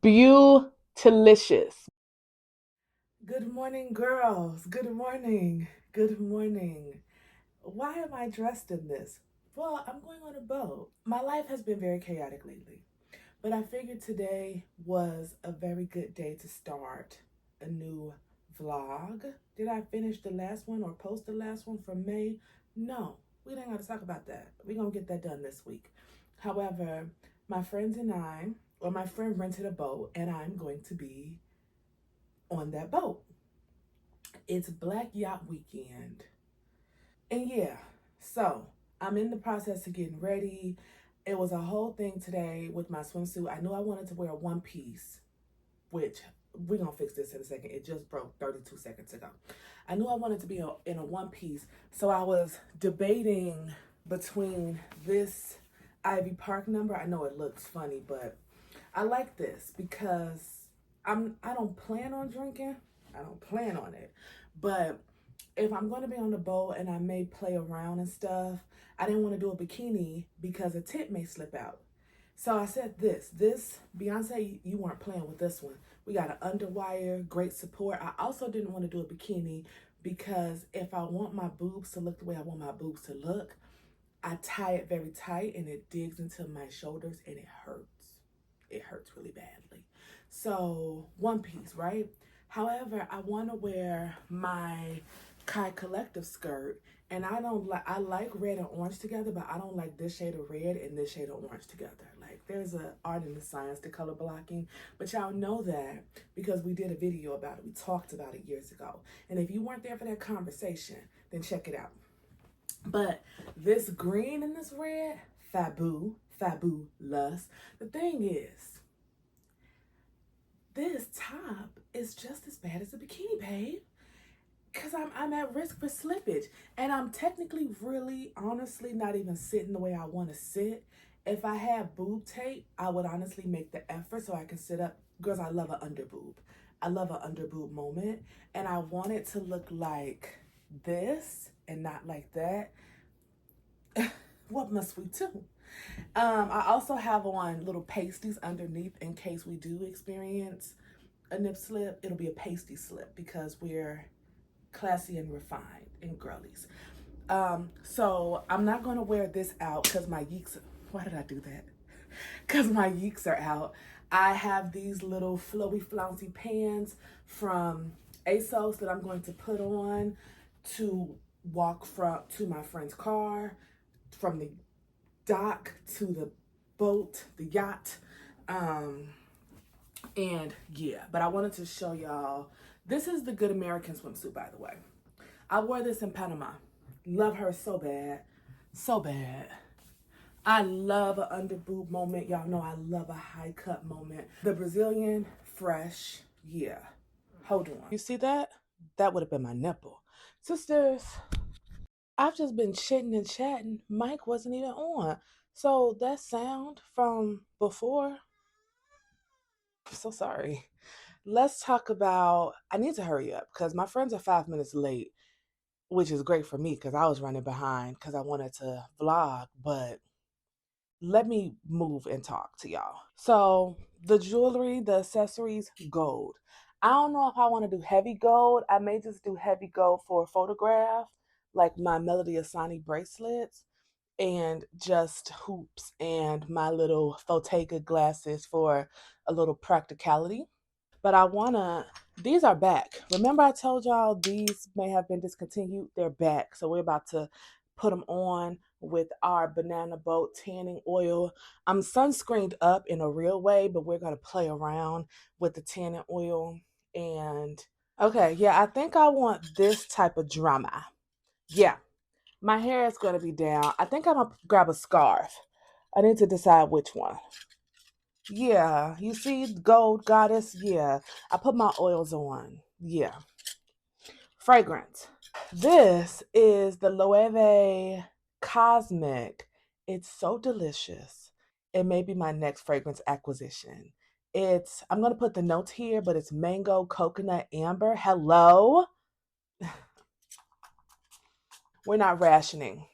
Beautilicious. Good morning, girls. Good morning. Good morning. Why am I dressed in this? Well, I'm going on a boat. My life has been very chaotic lately, but I figured today was a very good day to start a new vlog. Did I finish the last one or post the last one from May? No, we ain't got to talk about that. We're going to get that done this week. However, my friends and I, or my friend rented a boat, and I'm going to be on that boat. It's Black Yacht Weekend. And yeah, so I'm in the process of getting ready. It was a whole thing today with my swimsuit. I knew I wanted to wear a one piece, which we're gonna fix this in a second. It just broke 32 seconds ago. I knew I wanted to be in a one piece, so I was debating between this Ivy Park number. I know it looks funny, but I like this because I don't plan on drinking. I don't plan on it. But if I'm going to be on the boat and I may play around and stuff, I didn't want to do a bikini because a tit may slip out. So I said this Beyonce, you weren't playing with this one. We got an underwire, great support. I also didn't want to do a bikini because if I want my boobs to look the way I want my boobs to look, I tie it very tight and it digs into my shoulders and it hurts. It hurts really badly. So, one piece, right? However, I want to wear my Kai Collective skirt, and I like red and orange together, but I don't like this shade of red and this shade of orange together. Like there's a art and a science to color blocking, but y'all know that because we did a video about it. We talked about it years ago. And if you weren't there for that conversation, then check it out. But this green and this red, fabulous. The thing is, this top is just as bad as a bikini, babe. Cause I'm at risk for slippage. And I'm technically really honestly not even sitting the way I want to sit. If I had boob tape, I would honestly make the effort so I can sit up. Girls, I love an under boob. I love an under boob moment. And I want it to look like this and not like that. What must we do? I also have on little pasties underneath in case we do experience a nip slip. It'll be a pasty slip because we're classy and refined and girlies. So I'm not gonna wear this out because my yeeks. Why did I do that? Because my yeeks are out. I have these little flowy flouncy pants from ASOS that I'm going to put on to walk from to my friend's car, from the dock to the boat, the yacht. Um, and yeah, but I wanted to show y'all. This is the Good American swimsuit, by the way. I wore this in Panama. Love her so bad. So bad. I love an under boob moment. Y'all know I love a high cut moment. The Brazilian fresh. Yeah. Hold on. You see that? That would have been my nipple. Sisters, I've just been chitting and chatting. Mic wasn't even on. So that sound from before, I'm so sorry. Let's talk about. I need to hurry up because my friends are 5 minutes late, which is great for me because I was running behind because I wanted to vlog. But let me move and talk to y'all. So the jewelry, the accessories, gold. I don't know if I want to do heavy gold. I may just do heavy gold for a photograph, like my Melody Asani bracelets and just hoops and my little Bottega glasses for a little practicality. But I wanna, these are back. Remember I told y'all these may have been discontinued? They're back. So we're about to put them on with our banana boat tanning oil. I'm sunscreened up in a real way, but we're gonna play around with the tanning oil. And okay, yeah, I think I want this type of drama. Yeah, my hair is gonna be down. I think I'm gonna grab a scarf. I need to decide which one. Yeah, you see, gold goddess. Yeah, I put my oils on. Yeah, fragrance. This is the Loewe Cosmic. It's so delicious. It may be my next fragrance acquisition. I'm gonna put the notes here, but it's mango, coconut, amber. Hello. We're not rationing.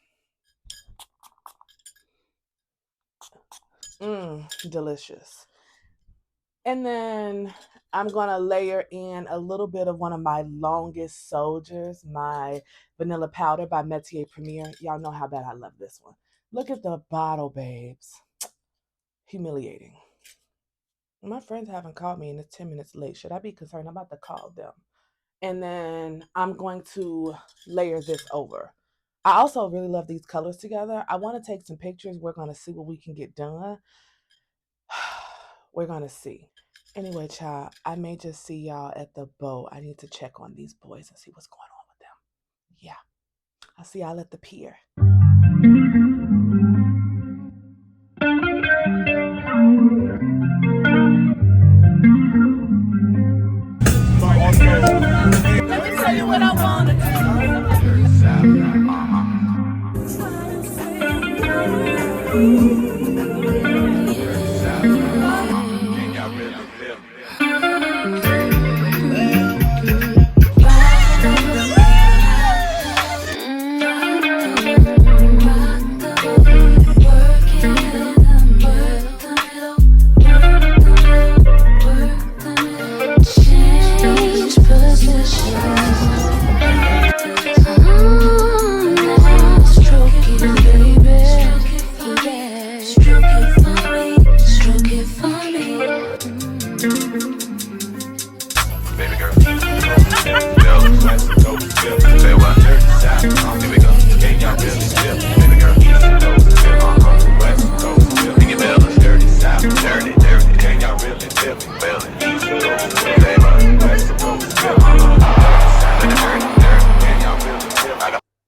Delicious. And then I'm going to layer in a little bit of one of my longest soldiers, my vanilla powder by Metier Premier. Y'all know how bad I love this one. Look at the bottle, babes. Humiliating. My friends haven't called me and it's 10 minutes late. Should I be concerned? I'm about to call them. And then I'm going to layer this over. I also really love these colors together. I want to take some pictures. We're going to see what we can get done. We're going to see. Anyway, child, I may just see y'all at the boat. I need to check on these boys and see what's going on with them. Yeah. I'll see y'all at the pier. Let me tell you what I want to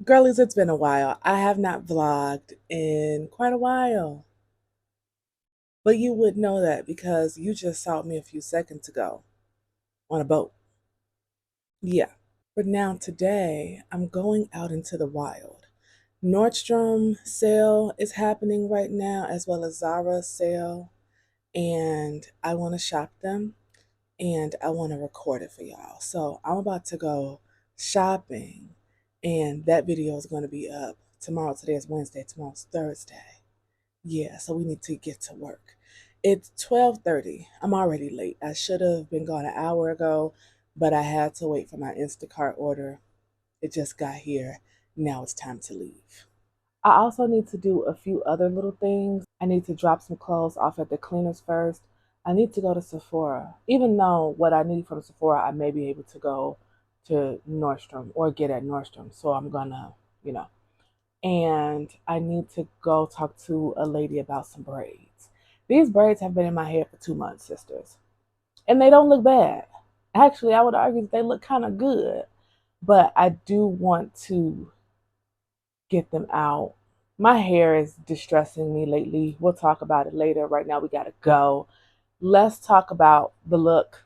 Girlies, it's been a while. I have not vlogged in quite a while. But you would know that because you just saw me a few seconds ago on a boat. Yeah. But now today, I'm going out into the wild. Nordstrom sale is happening right now, as well as Zara sale. And I want to shop them and I want to record it for y'all. So I'm about to go shopping and that video is going to be up tomorrow. Today is Wednesday, tomorrow's Thursday. Yeah, so we need to get to work. It's 12:30. I'm already late. I should have been gone an hour ago, but I had to wait for my Instacart order. It just got here. Now it's time to leave. I also need to do a few other little things. I need to drop some clothes off at the cleaners first. I need to go to Sephora. Even though what I need from Sephora, I may be able to go to Nordstrom or get at Nordstrom. So I'm gonna, and I need to go talk to a lady about some braids. These braids have been in my hair for 2 months, sisters, and they don't look bad. Actually, I would argue that they look kind of good, but I do want to get them out. My hair is distressing me lately. We'll talk about it later. Right now, we got to go. Let's talk about the look.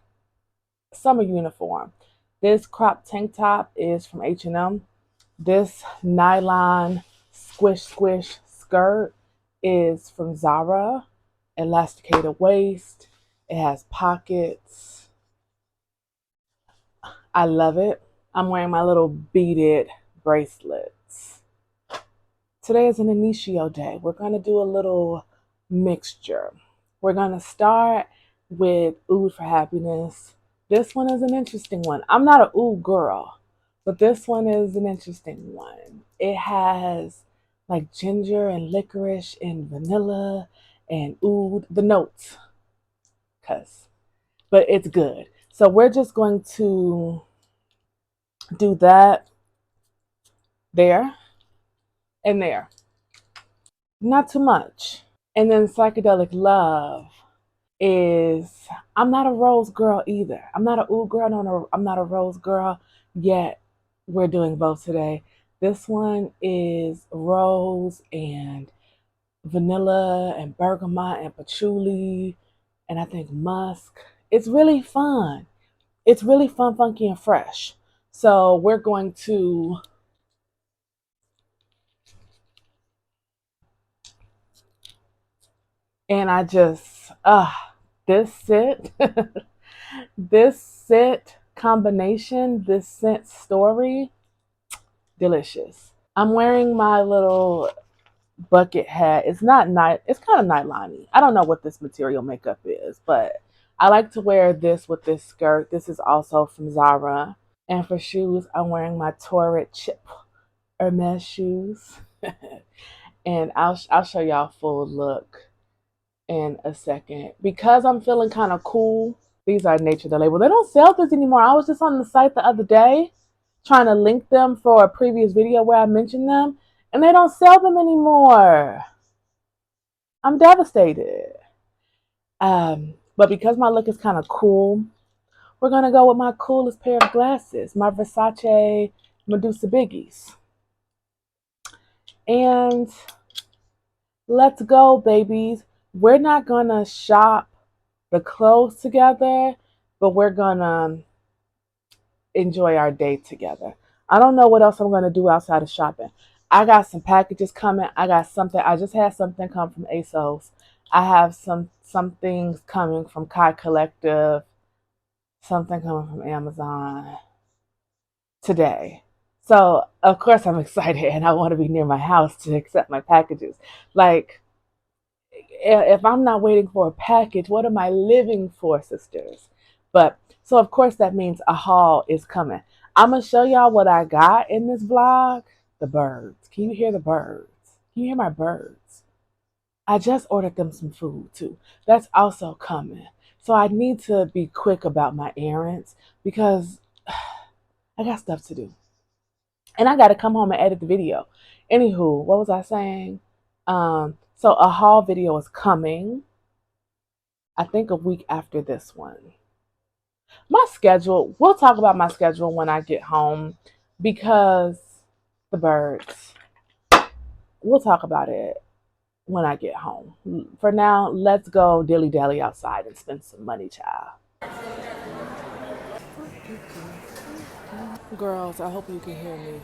Summer uniform. This crop tank top is from H&M. This nylon squish skirt is from Zara. Elasticated waist. It has pockets. I love it. I'm wearing my little beaded bracelets. Today is an initio day. We're going to do a little mixture. We're going to start with Oud for Happiness. This one is an interesting one. I'm not an Oud girl, but this one is an interesting one. It has like ginger and licorice and vanilla and oud, the notes, but it's good. So we're just going to do that there and there. Not too much. And then Psychedelic Love is, I'm not a rose girl either. I'm not a oud girl, no, I'm not a rose girl, yet we're doing both today. This one is rose and vanilla and bergamot and patchouli and I think musk. It's really fun. It's really fun, funky, and fresh. So we're going to and I just this scent this scent combination, this scent story, delicious. I'm wearing my little bucket hat. It's not night. It's kind of nylon-y. I don't know what this material makeup is, but I like to wear this with this skirt. This is also from Zara. And for shoes, I'm wearing my Torrid Chip Hermes shoes. And I'll show y'all full look in a second. Because I'm feeling kind of cool, these are Nature the Label. They don't sell this anymore. I was just on the site the other day trying to link them for a previous video where I mentioned them, and they don't sell them anymore. I'm devastated. But because my look is kind of cool, we're going to go with my coolest pair of glasses, my Versace Medusa Biggies. And let's go, babies. We're not going to shop the clothes together, but we're going to enjoy our day together. I don't know what else I'm going to do outside of shopping. I got some packages coming. I just had something come from ASOS. I have some things coming from Kai Collective, something coming from Amazon today. So, of course, I'm excited and I want to be near my house to accept my packages. Like, if I'm not waiting for a package, what am I living for, sisters? But, so of course, that means a haul is coming. I'm going to show y'all what I got in this vlog. The birds. Can you hear the birds? Can you hear my birds? I just ordered them some food, too. That's also coming. So I need to be quick about my errands because I got stuff to do. And I got to come home and edit the video. Anywho, what was I saying? So a haul video is coming, I think a week after this one. My schedule, we'll talk about my schedule when I get home because the birds, we'll talk about it when I get home. For now, let's go dilly-dally outside and spend some money, child. Girls, I hope you can hear me.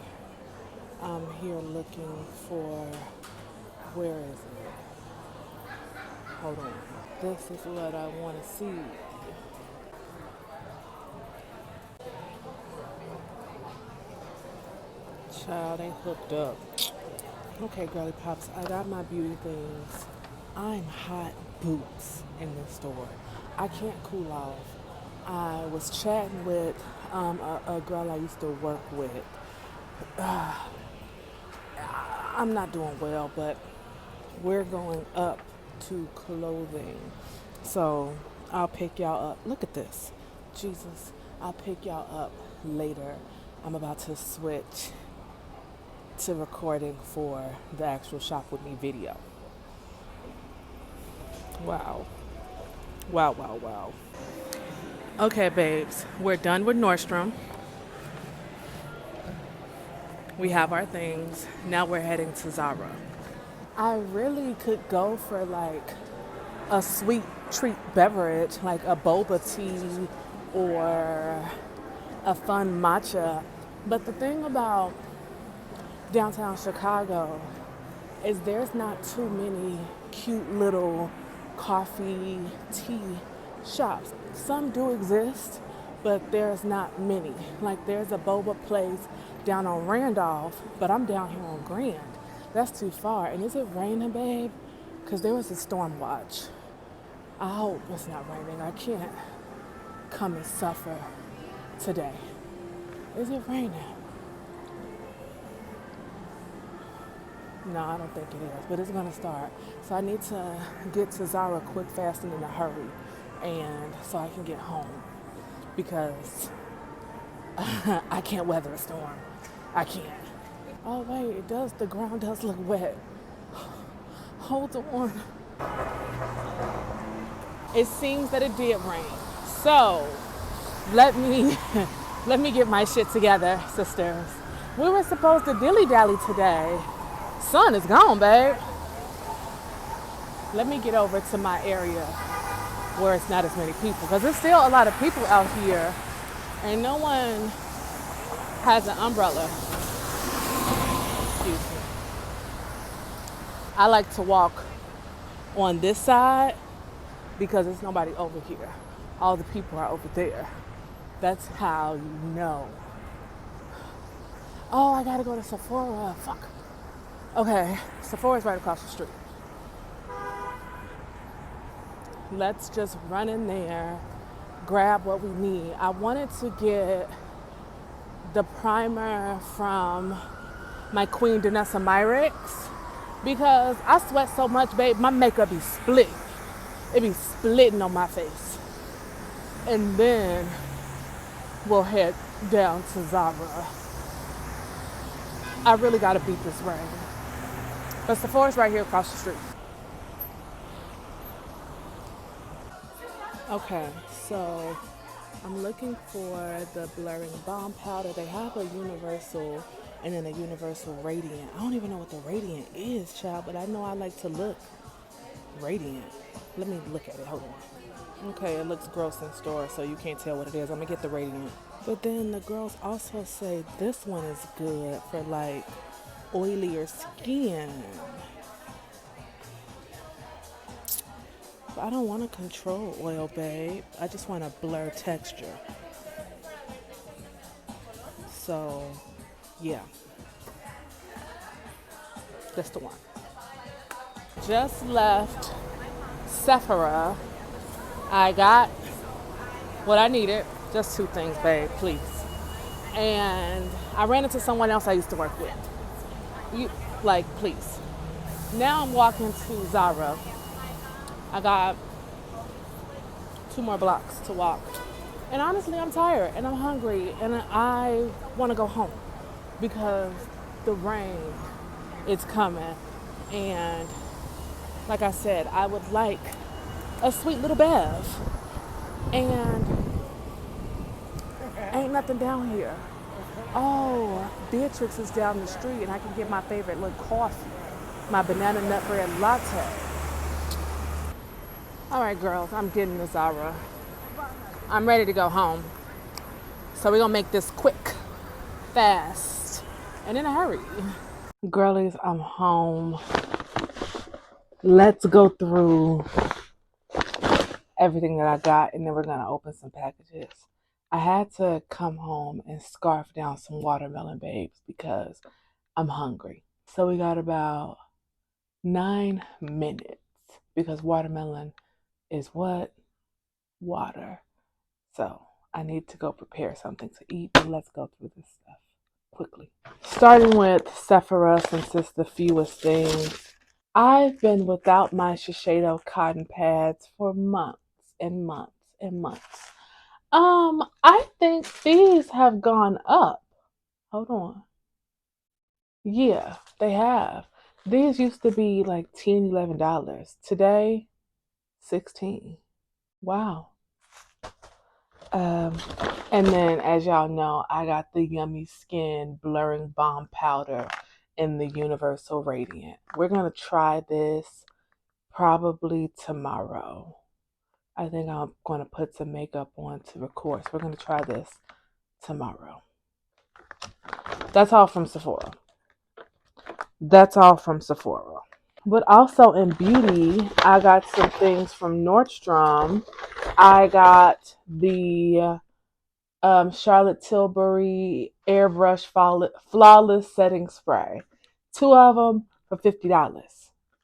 I'm here looking for, where is it? Hold on. This is what I want to see. Child ain't hooked up. Okay, girly pops, I got my beauty things. I'm hot boots in this store. I can't cool off. I was chatting with a girl I used to work with. I'm not doing well, but we're going up to clothing. So I'll pick y'all up. Look at this. Jesus. I'll pick y'all up later. I'm about to switch to recording for the actual Shop With Me video. Wow. Wow, wow, wow. Okay, babes. We're done with Nordstrom. We have our things. Now we're heading to Zara. I really could go for like a sweet treat beverage, like a boba tea or a fun matcha. But the thing about downtown Chicago is there's not too many cute little coffee, tea shops. Some do exist, but there's not many. Like there's a boba place down on Randolph, but I'm down here on Grand. That's too far. And is it raining, babe? Because there was a storm watch. I hope it's not raining. I can't come and suffer today. Is it raining? No, I don't think it is, but it's gonna start. So I need to get to Zara quick, fast, and in a hurry, and so I can get home because I can't weather a storm. I can't. Oh wait, it does. The ground does look wet. Hold on. It seems that it did rain. So let me let me get my shit together, sisters. We were supposed to dilly-dally today. Sun is gone, babe. Let me get over to my area where it's not as many people, because there's still a lot of people out here and no one has an umbrella. Excuse me. I like to walk on this side because there's nobody over here. All the people are over there. That's how you know. Oh, I gotta go to Sephora. Fuck. Okay, Sephora's right across the street. let's just run in there, grab what we need. I wanted to get the primer from my Queen Danessa Myrix because I sweat so much, babe. My makeup be split. It be splitting on my face. And then we'll head down to Zara. I really gotta beat this rain. But Sephora's right here across the street. Okay, so I'm looking for the blurring balm powder. They have a universal and then a universal radiant. I don't even know what the radiant is, child, but I know I like to look radiant. Let me look at it. Hold on. Okay, it looks gross in store, so you can't tell what it is. I'm gonna get the radiant. But then the girls also say this one is good for like oilier skin. But I don't want to control oil, babe. I just want a blur texture. So, yeah, that's the one. Just left Sephora. I got what I needed. Just two things, babe, please. And I ran into someone else I used to work with. You, like, please. Now I'm walking to Zara. I got 2 more blocks to walk. And honestly, I'm tired and I'm hungry and I want to go home because the rain is coming. And like I said, I would like a sweet little bev. And ain't nothing down here. Oh, Beatrix is down the street and I can get my favorite little coffee, my banana nut bread latte. All right, girls, I'm getting to Zara. I'm ready to go home. So we're gonna make this quick, fast, and in a hurry. Girlies, I'm home. Let's go through everything that I got and then we're gonna open some packages. I had to come home and scarf down some watermelon babes because I'm hungry. So we got about 9 minutes because watermelon is what? Water. So I need to go prepare something to eat, but let's go through this stuff quickly. Starting with Sephora, since it's the fewest things. I've been without my Shiseido cotton pads for months and months and months. I think these have gone up. Hold on. Yeah, they have. These used to be like $10, $11. Today, 16. Wow. Um, and then as y'all know, I got the Yummy Skin Blurring Balm Powder in the Universal Radiant. We're gonna try this probably tomorrow. I think I'm gonna put some makeup on to record. So we're gonna try this tomorrow. That's all from Sephora. But also in beauty, I got some things from Nordstrom. I got the Charlotte Tilbury Airbrush Flawless Setting Spray. 2 of them for $50.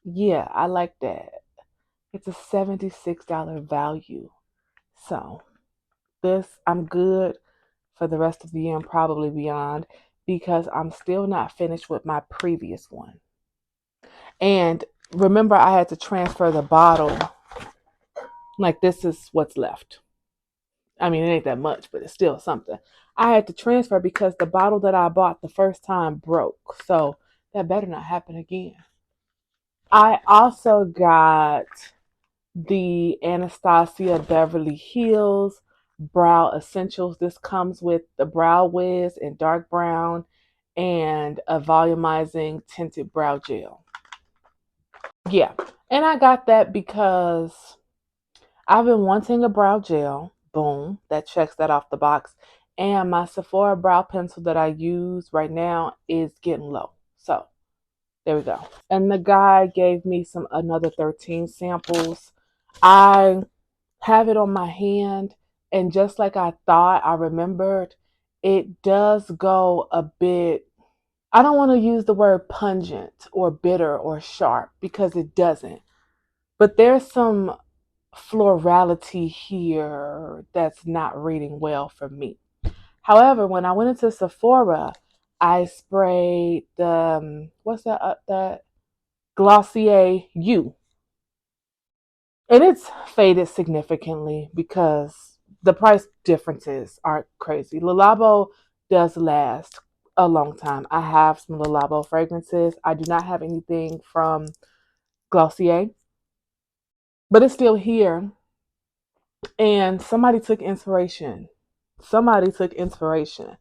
Yeah, I like that. It's a $76 value. So this, I'm good for the rest of the year and probably beyond because I'm still not finished with my previous one. And remember, I had to transfer the bottle. Like, this is what's left. I mean, it ain't that much, but it's still something. I had to transfer because the bottle that I bought the first time broke. So that better not happen again. I also got the Anastasia Beverly Hills Brow Essentials. This comes with the Brow Wiz in dark brown and a volumizing tinted brow gel. Yeah, and I got that because I've been wanting a brow gel. Boom, that checks that off the box. And my Sephora brow pencil that I use right now is getting low. So there we go. And the guy gave me another 13 samples. I have it on my hand, and just like I thought, I remembered, it does go a bit, I don't want to use the word pungent or bitter or sharp because it doesn't. But there's some florality here that's not reading well for me. However, when I went into Sephora, I sprayed the what's that Glossier U, and it's faded significantly because the price differences are crazy. Le Labo does last a long time. I have some Le Labo fragrances. I do not have anything from Glossier, but it's still here. And somebody took inspiration. Somebody took inspiration.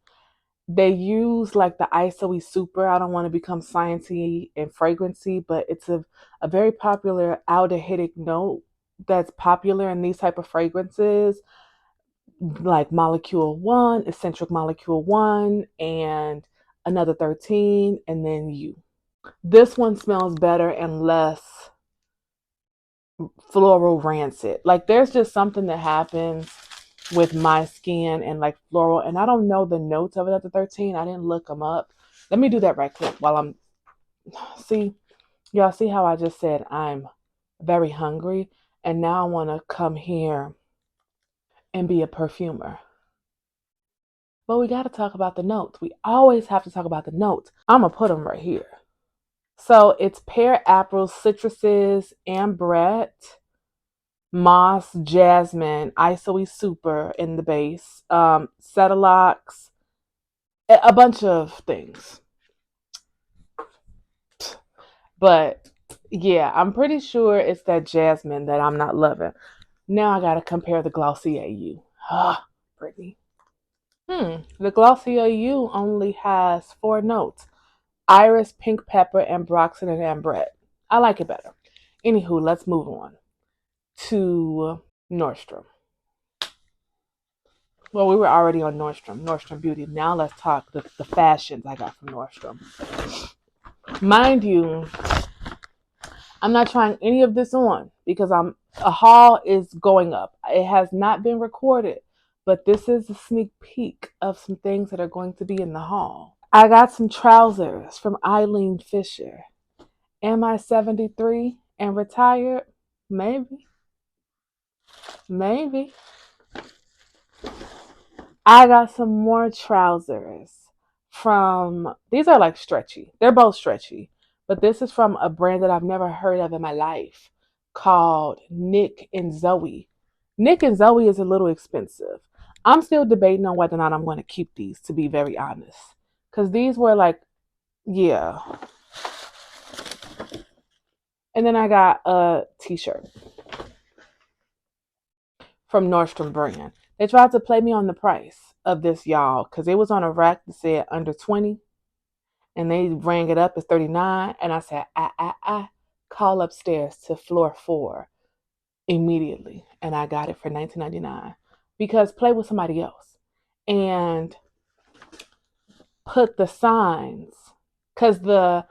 They use like the ISOE Super. I don't want to become sciencey and fragrancy, but it's a very popular aldehydic note that's popular in these type of fragrances, like Molecule 1, Eccentric Molecule 1, and another 13, and then you. This one smells better and less floral rancid. Like there's just something that happens with my skin and like floral, and I don't know the notes of it at the 13. I didn't look them up. Let me do that right quick while I'm see y'all see how I just said I'm very hungry, and now I want to come here and be a perfumer. But we got to talk about the notes. We always have to talk about the notes. I'm gonna put them right here. So it's pear, apple, citruses, ambrette, moss, jasmine, ISOE Super in the base, Cetilox, a bunch of things. But yeah, I'm pretty sure it's that jasmine that I'm not loving. Now I gotta compare the Glossier U. Ah, Brittney. The Glossier U only has 4 notes: iris, pink pepper, ambroxan, and ambrette. I like it better. Anywho, let's move on to Nordstrom. Well, we were already on Nordstrom Beauty. Now let's talk the fashions I got from Nordstrom. Mind you, I'm not trying any of this on because a haul is going up. It has not been recorded, but this is a sneak peek of some things that are going to be in the haul. I got some trousers from Eileen Fisher. Am I 73 and retired? Maybe. Maybe. I got some more trousers from, these are like stretchy. They're both stretchy, but this is from a brand that I've never heard of in my life called Nick and Zoe. Nick and Zoe is a little expensive. I'm still debating on whether or not I'm going to keep these, to be very honest. Because these were like, yeah. And then I got a t-shirt from Nordstrom brand. They tried to play me on the price of this, y'all, because it was on a rack that said under 20, and they rang it up as 39, and I said, call upstairs to floor 4 immediately, and I got it for $19.99 because play with somebody else and put the signs, because the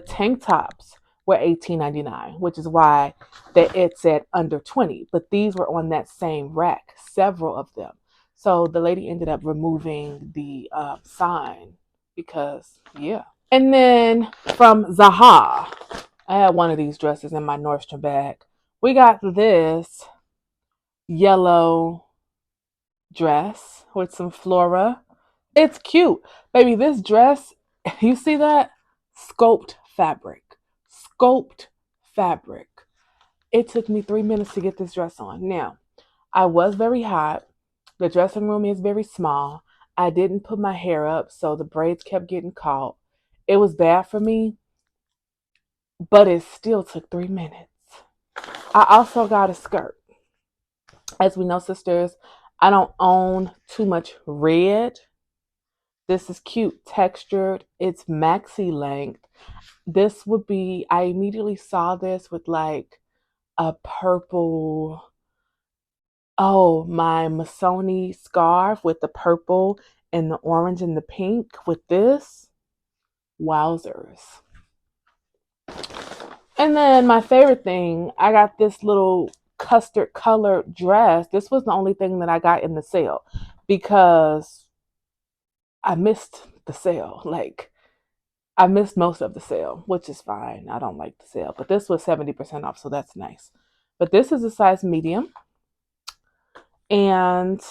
tank tops were $18.99, which is why it said under 20. But these were on that same rack, several of them. So the lady ended up removing the sign because, yeah. And then from Zara, I had one of these dresses in my Nordstrom bag. We got this yellow dress with some flora. It's cute. Baby, this dress, you see that? Sculpt fabric. Sculpt fabric. It took me 3 minutes to get this dress on. Now, I was very hot. The dressing room is very small. I didn't put my hair up, so the braids kept getting caught. It was bad for me, but it still took 3 minutes. I also got a skirt. As we know, sisters, I don't own too much red. This is cute, textured. It's maxi length. This would be, I immediately saw this with like a purple, oh, my Missoni scarf with the purple and the orange and the pink with this. Wowzers. And then my favorite thing, I got this little custard colored dress. This was the only thing that I got in the sale because I missed the sale. Like, I missed most of the sale, which is fine. I don't like the sale, but this was 70% off, so that's nice. But this is a size medium. And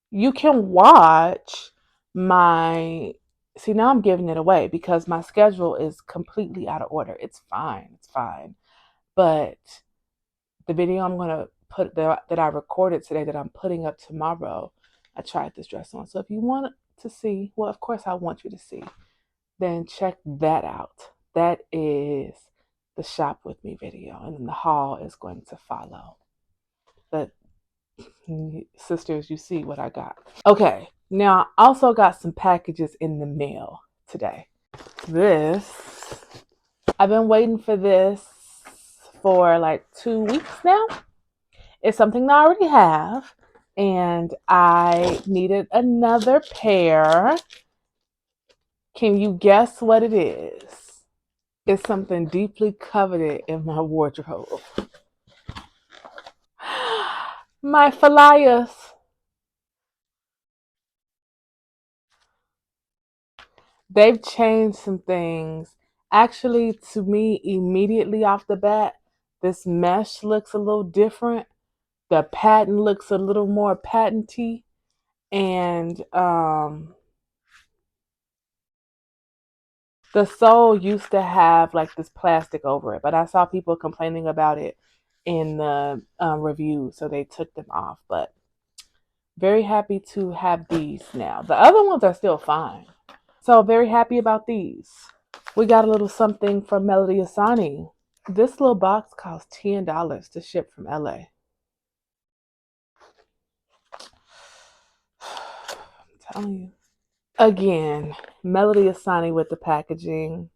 you can watch my, see, now I'm giving it away because my schedule is completely out of order. It's fine. It's fine. But the video I'm going to put that I recorded today that I'm putting up tomorrow, I tried this dress on. So if you want to see, well, of course I want you to see, then check that out. That is the shop with me video, and then the haul is going to follow. But sisters, you see what I got. Okay, now I also got some packages in the mail today. This, I've been waiting for this for like 2 weeks now. It's something that I already have, and I needed another pair. Can you guess what it is? It's something deeply coveted in my wardrobe. My Falias. They've changed some things. Actually, to me, immediately off the bat, this mesh looks a little different. The pattern looks a little more patenty. And the sole used to have like this plastic over it, but I saw people complaining about it in the reviews, so they took them off. But very happy to have these now. The other ones are still fine. So very happy about these. We got a little something from Melody Asani. This little box costs $10 to ship from LA. I'm telling you. Again, Melody Asani with the packaging.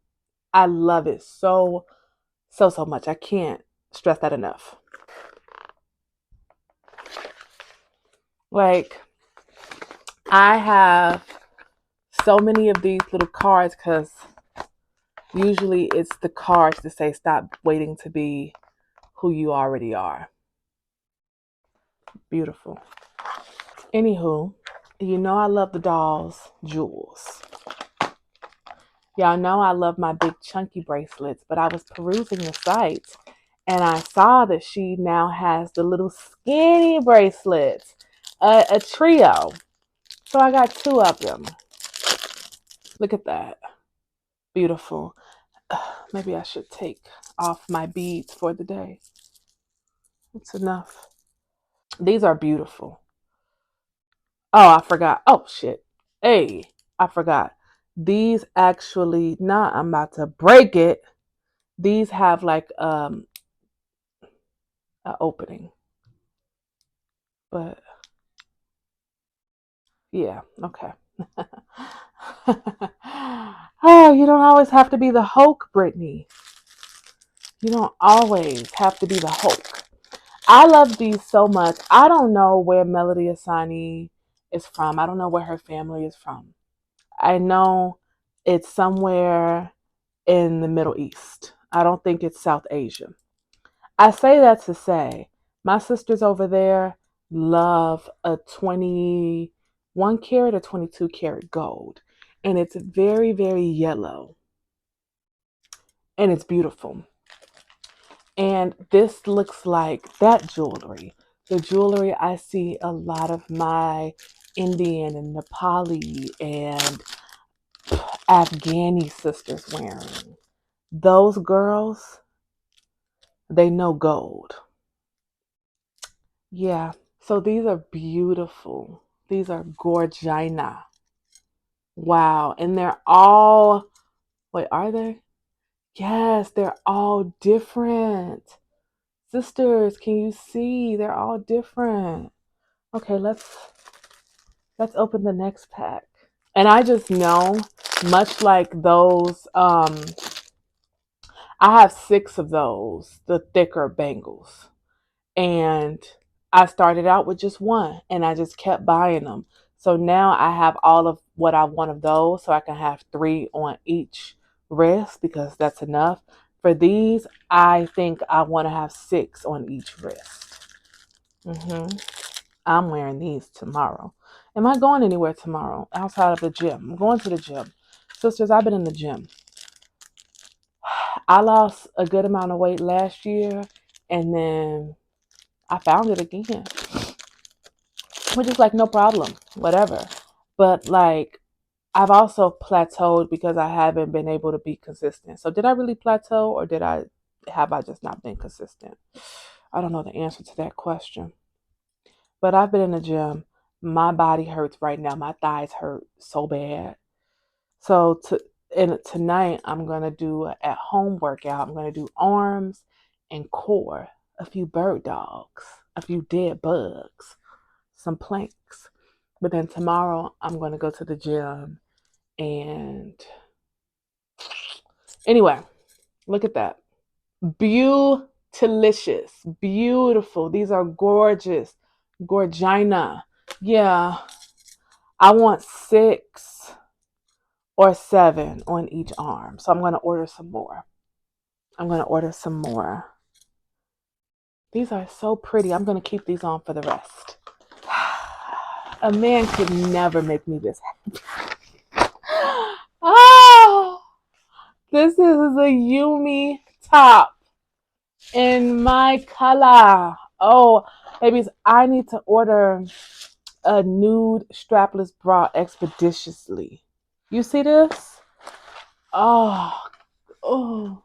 I love it so much. I can't stress that enough. Like, I have so many of these little cards because usually it's the cards that say stop waiting to be who you already are. Beautiful. Anywho, you know I love the dolls' jewels. Y'all know I love my big chunky bracelets, but I was perusing the site and I saw that she now has the little skinny bracelets, a trio. So I got 2 of them. Look at that. Beautiful. Maybe I should take off my beads for the day. It's enough. These are beautiful. Oh, I forgot. Oh, shit. Hey, I forgot. These actually, nah, I'm about to break it. These have like an opening. But yeah, okay. Oh, you don't always have to be the Hulk, Brittney. You don't always have to be the Hulk. I love these so much. I don't know where Melody Asani is from. I don't know where her family is from. I know it's somewhere in the Middle East. I don't think it's South Asia. I say that to say my sisters over there love a 21 karat or 22 karat gold. And it's very, very yellow. And it's beautiful. And this looks like that jewelry. The jewelry I see a lot of my Indian and Nepali and Afghani sisters wearing. Those girls, they know gold. Yeah. So these are beautiful. These are gorgina. Wow. And they're all, wait, are they? Yes, they're all different. Sisters, can you see? They're all different. Okay, let's open the next pack. And I just know, much like those, I have 6 of those, the thicker bangles. And I started out with just 1 and I just kept buying them. So now I have all of what I want of those, so I can have 3 on each wrist because that's enough. For these, I think I want to have 6 on each wrist. I'm wearing these tomorrow. Am I going anywhere tomorrow outside of the gym? I'm going to the gym. Sisters, I've been in the gym. I lost a good amount of weight last year, And then I found it again, which is like no problem, whatever. But like, I've also plateaued because I haven't been able to be consistent. So did I really plateau, or have I just not been consistent? I don't know the answer to that question. But I've been in the gym. My body hurts right now. My thighs hurt so bad. So tonight I'm gonna do an at home workout. I'm gonna do arms and core, a few bird dogs, a few dead bugs, some planks. But then tomorrow I'm gonna go to the gym and anyway, look at that. Beautilicious. Beautiful. These are gorgeous. Gorgina. Yeah. I want 6 or 7 on each arm. So I'm going to order some more. These are so pretty. I'm going to keep these on for the rest. A man could never make me this happy. Oh, this is a Yumi top in my color. Oh, babies, I need to order a nude strapless bra expeditiously. You see this? Oh, oh.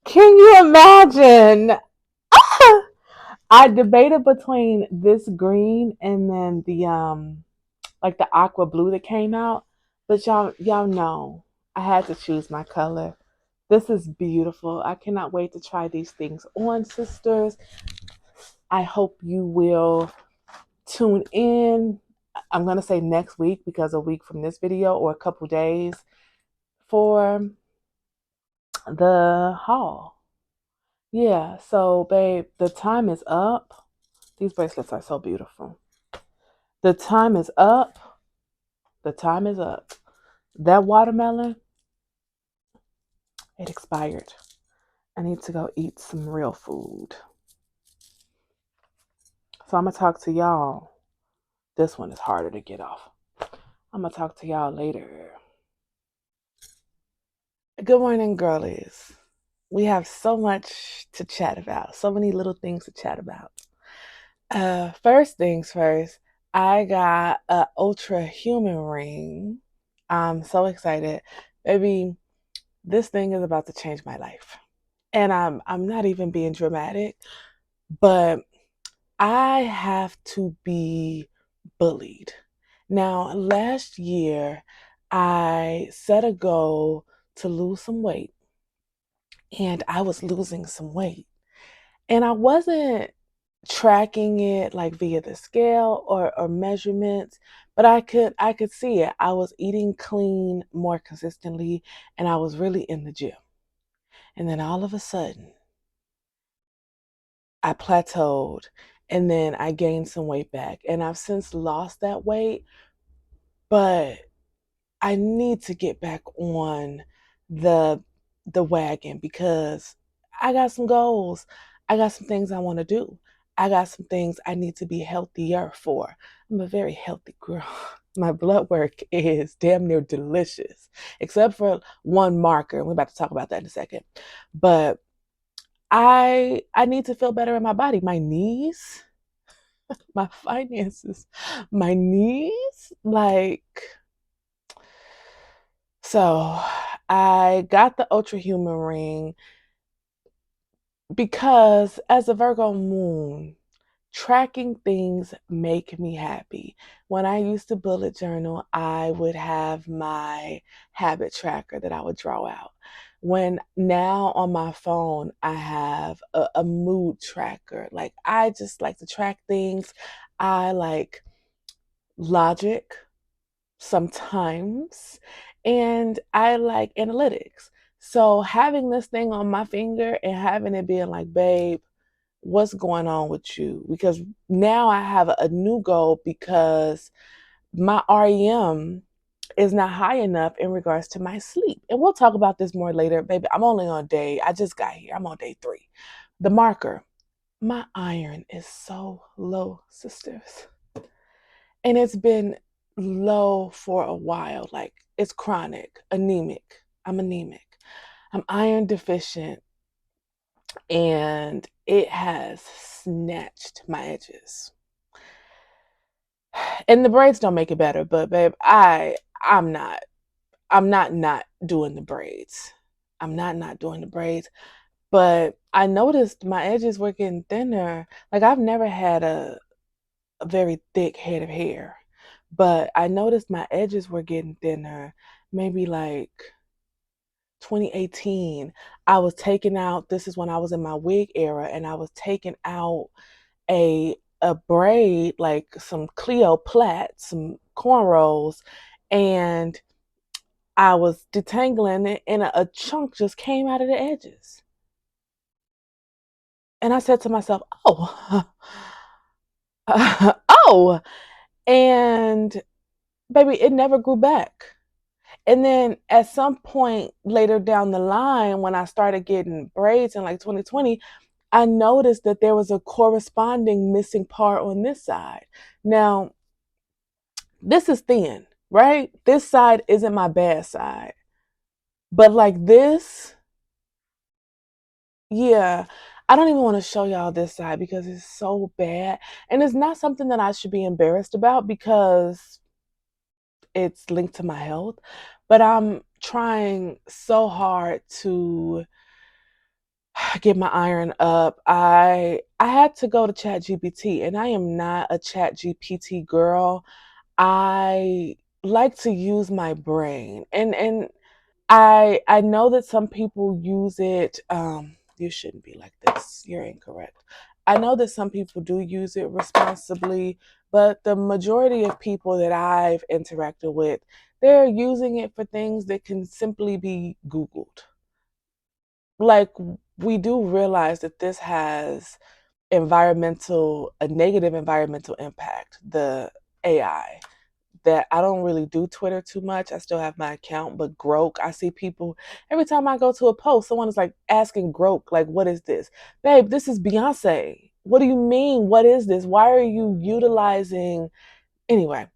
Can you imagine? I debated between this green and then the like the aqua blue that came out, but y'all know I had to choose my color. This is beautiful. I cannot wait to try these things on, sisters. I hope you will tune in. I'm going to say next week because a week from this video, or a couple days, for the haul. Yeah, so babe, the time is up. These bracelets are so beautiful. The time is up. The time is up. That watermelon, it expired. I need to go eat some real food. So I'm going to talk to y'all. This one is harder to get off. I'm going to talk to y'all later. Good morning, girlies. We have so much to chat about. So many little things to chat about. First things first, I got an ultra human ring. I'm so excited. Baby, this thing is about to change my life. And I'm not even being dramatic, but I have to be bullied. Now, last year I set a goal to lose some weight, and I was losing some weight. And I wasn't tracking it like via the scale or measurements, but I could see it. I was eating clean more consistently, and I was really in the gym. And then all of a sudden I plateaued, and then I gained some weight back, and I've since lost that weight, but I need to get back on the wagon because I got some goals. I got some things I want to do. I got some things I need to be healthier for. I'm a very healthy girl. My blood work is damn near delicious, except for one marker. We're about to talk about that in a second. But I need to feel better in my body. My knees, my finances, my knees, like. So I got the Ultra Human ring because as a Virgo moon, tracking things make me happy. When I used to bullet journal, I would have my habit tracker that I would draw out. When now on my phone, I have a mood tracker. Like, I just like to track things. I like logic sometimes, and I like analytics. So having this thing on my finger and having it being like, babe, what's going on with you? Because now I have a new goal because my REM is not high enough in regards to my sleep. And we'll talk about this more later. Baby, I just got here. I'm on day 3. The marker, my iron is so low, sisters. And it's been low for a while. Like, it's chronic, anemic. I'm anemic. I'm iron deficient. and it has snatched my edges. And the braids don't make it better, but babe, I'm not doing the braids. I'm not doing the braids. But I noticed my edges were getting thinner. Like I've never had a very thick head of hair, but I noticed my edges were getting thinner. Maybe like 2018, I was taking out, this is when I was in my wig era, and I was taking out a braid, like some Cleo plaits, some cornrows, and I was detangling it, and a chunk just came out of the edges. And I said to myself, oh, oh, and baby, it never grew back. And then at some point later down the line, when I started getting braids in like 2020, I noticed that there was a corresponding missing part on this side. Now, this is thin, right? This side isn't my bad side. But like this, yeah, I don't even want to show y'all this side because it's so bad. And it's not something that I should be embarrassed about because it's linked to my health. But I'm trying so hard to get my iron up. I had to go to ChatGPT, and I am not a ChatGPT girl. I like to use my brain. And I know that some people use it. You shouldn't be like this. You're incorrect. I know that some people do use it responsibly, but the majority of people that I've interacted with, they're using it for things that can simply be Googled. Like, we do realize that this has a negative environmental impact, the AI. That I don't really do Twitter too much. I still have my account, but Grok, I see people every time I go to a post, someone is like asking Grok, like, what is this? Babe, this is Beyonce. What do you mean? What is this? Why are you utilizing anyway?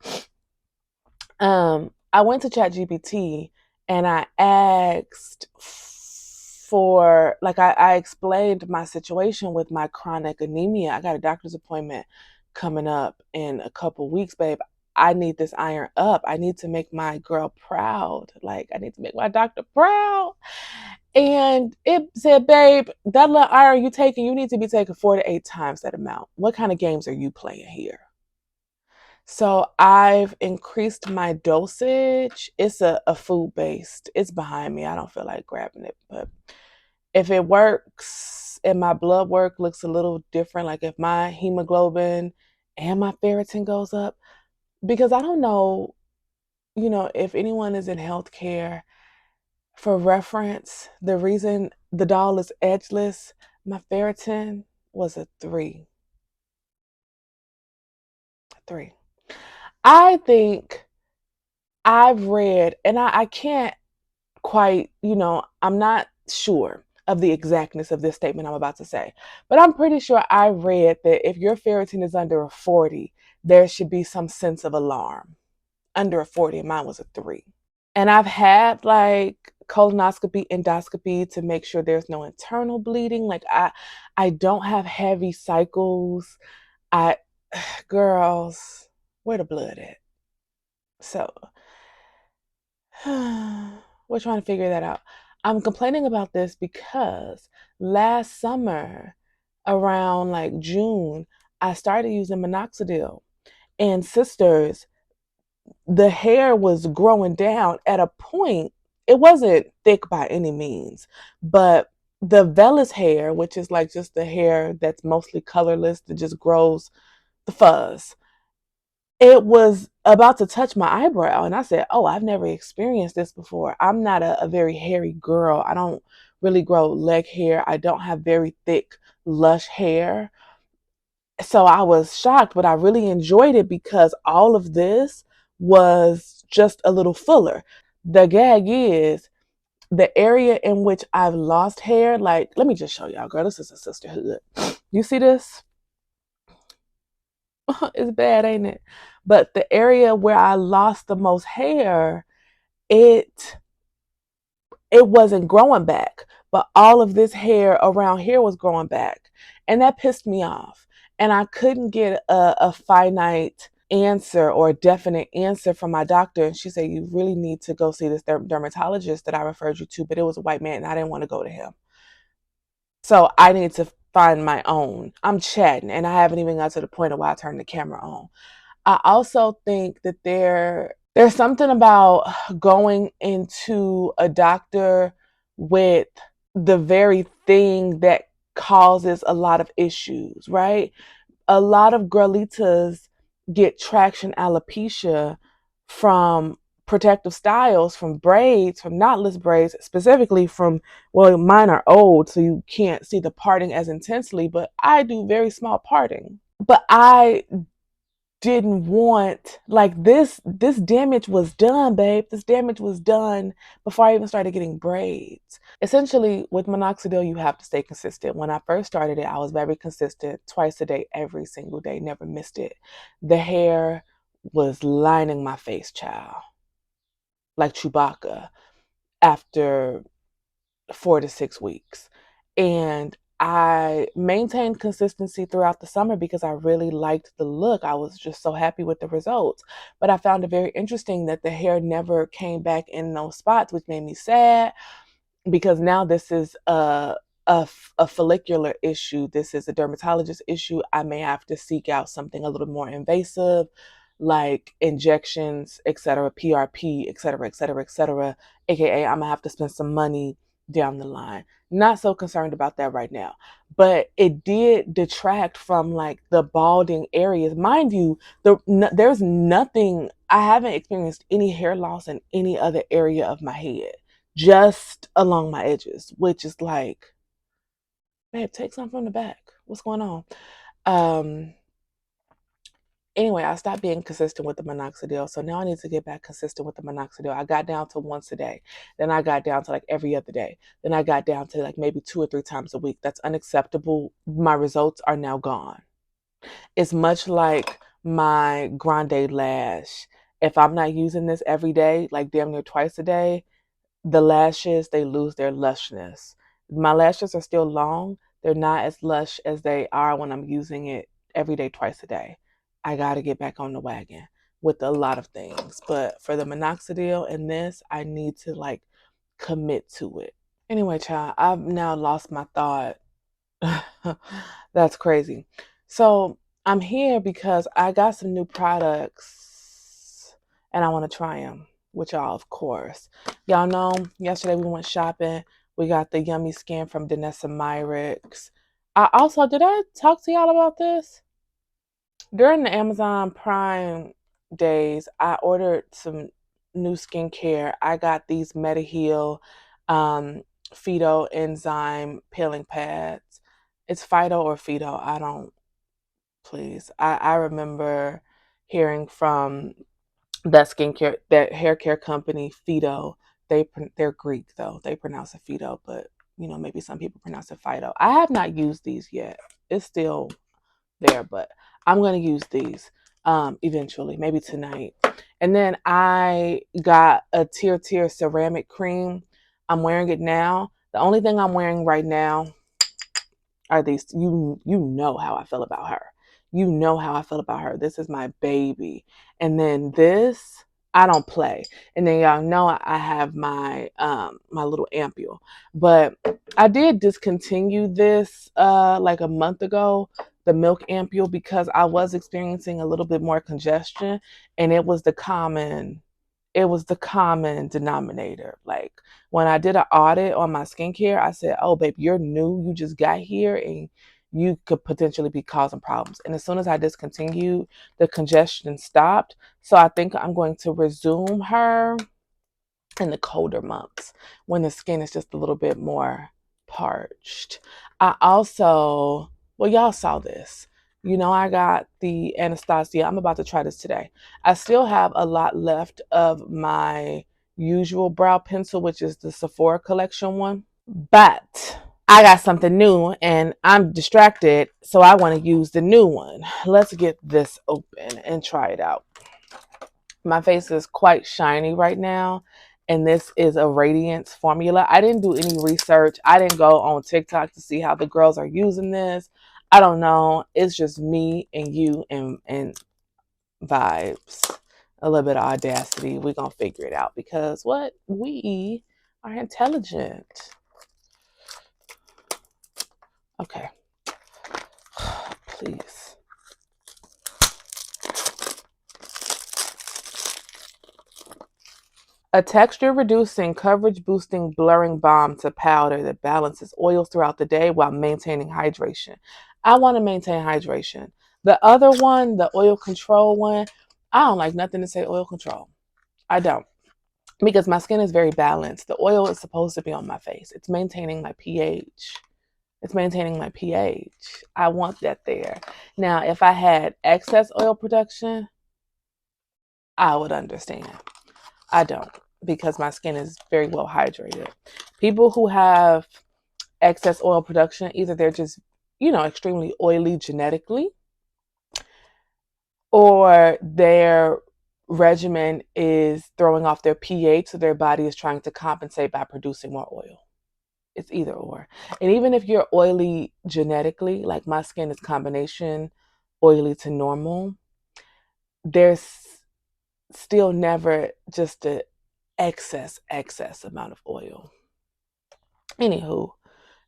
I went to ChatGPT and I asked for, like, I explained my situation with my chronic anemia. I got a doctor's appointment coming up in a couple weeks, babe. I need this iron up. I need to make my girl proud. Like, I need to make my doctor proud. And it said, babe, that little iron you taking, you need to be taking 4 to 8 times that amount. What kind of games are you playing here? So I've increased my dosage. It's a food based. It's behind me. I don't feel like grabbing it, but if it works and my blood work looks a little different, like if my hemoglobin and my ferritin goes up, because I don't know, if anyone is in healthcare, for reference, the reason the doll is edgeless, my ferritin was a 3. 3. I think I've read, and I can't quite, I'm not sure of the exactness of this statement I'm about to say, but I'm pretty sure I read that if your ferritin is under a 40, there should be some sense of alarm. Under a 40, and mine was a 3. And I've had like colonoscopy, endoscopy to make sure there's no internal bleeding. Like I don't have heavy cycles. I girls, where the blood at? So we're trying to figure that out. I'm complaining about this because last summer, around like June, I started using minoxidil. And sisters, the hair was growing down at a point. It wasn't thick by any means, but the vellus hair, which is like just the hair that's mostly colorless, that just grows the fuzz, it was about to touch my eyebrow. And I said, oh, I've never experienced this before. I'm not a very hairy girl. I don't really grow leg hair. I don't have very thick, lush hair. So I was shocked, but I really enjoyed it because all of this was just a little fuller. The gag is the area in which I've lost hair. Like, let me just show y'all, girl. This is a sisterhood. You see this? It's bad, ain't it? But the area where I lost the most hair, it wasn't growing back. but all of this hair around here was growing back. And that pissed me off. And I couldn't get a finite answer or a definite answer from my doctor. And she said, you really need to go see this dermatologist that I referred you to, but it was a white man and I didn't want to go to him. So I need to find my own. I'm chatting and I haven't even got to the point of why I turned the camera on. I also think that there's something about going into a doctor with the very thing that causes a lot of issues, right? A lot of girlitas get traction alopecia from protective styles, from braids, from knotless braids, specifically from, well, mine are old, so you can't see the parting as intensely, but I do very small parting. But I didn't want, like, this damage was done, babe. This damage was done before I even started getting braids. Essentially, with minoxidil, you have to stay consistent. When I first started it, I was very consistent, twice a day, every single day, never missed it. The hair was lining my face, child, like Chewbacca, after 4 to 6 weeks. And I maintained consistency throughout the summer because I really liked the look. I was just so happy with the results. But I found it very interesting that the hair never came back in those spots, which made me sad, because now this is a follicular issue. This is a dermatologist issue. I may have to seek out something a little more invasive, like injections, etc., PRP, etc., etc., etc. AKA, I'm gonna have to spend some money down the line. Not so concerned about that right now, but it did detract from like the balding areas. Mind you, there's nothing. I haven't experienced any hair loss in any other area of my head, just along my edges, which is like, babe, take some from the back. What's going on? Um, anyway, I stopped being consistent with the minoxidil. So now I need to get back consistent with the minoxidil. I got down to once a day. Then I got down to like every other day. Then I got down to like maybe 2 or 3 times a week. That's unacceptable. My results are now gone. It's much like my Grande lash. If I'm not using this every day, like damn near twice a day, the lashes, they lose their lushness. My lashes are still long. They're not as lush as they are when I'm using it every day, twice a day. I got to get back on the wagon with a lot of things. But for the minoxidil and this, I need to like commit to it. Anyway, child, I've now lost my thought. That's crazy. So I'm here because I got some new products and I want to try them with y'all, of course. Y'all know yesterday we went shopping. We got the Yummy Skin from Danessa Myricks. Did I talk to y'all about this? During the Amazon Prime days, I ordered some new skincare. I got these MetaHeal Phyto enzyme peeling pads. It's Phyto or Phyto. I don't, please. I remember hearing from that hair care company, Phyto. They're Greek though. They pronounce it Phyto, but maybe some people pronounce it Phyto. I have not used these yet. It's still there, but I'm gonna use these eventually, maybe tonight. And then I got a Tier ceramic cream. I'm wearing it now. The only thing I'm wearing right now are these. You know how I feel about her. You know how I feel about her. This is my baby. And then this, I don't play. And then y'all know I have my my little ampule. But I did discontinue this like a month ago, the milk ampule, because I was experiencing a little bit more congestion, and it was the common denominator. Like when I did an audit on my skincare, I said, oh, babe, you're new. You just got here and you could potentially be causing problems. And as soon as I discontinued, the congestion stopped. So I think I'm going to resume her in the colder months when the skin is just a little bit more parched. Well, y'all saw this. I got the Anastasia. I'm about to try this today. I still have a lot left of my usual brow pencil, which is the Sephora collection one. But I got something new and I'm distracted, so I want to use the new one. Let's get this open and try it out. My face is quite shiny right now, And this is a radiance formula. I didn't do any research. I didn't go on TikTok to see how the girls are using this. I don't know. It's just me and you and vibes. A little bit of audacity. We're going to figure it out because what? We are intelligent. Okay. Please. A texture reducing, coverage boosting, blurring balm to powder that balances oils throughout the day while maintaining hydration. I want to maintain hydration. The other one, the oil control one, I don't like nothing to say oil control. I don't. Because my skin is very balanced. The oil is supposed to be on my face. It's maintaining my pH. It's maintaining my pH. I want that there. Now, if I had excess oil production, I would understand. I don't, because my skin is very well hydrated. People who have excess oil production, either they're just, extremely oily genetically, or their regimen is throwing off their pH, so their body is trying to compensate by producing more oil. It's either or. And even if you're oily genetically, like my skin is combination oily to normal, there's still never just a excess amount of oil. Anywho,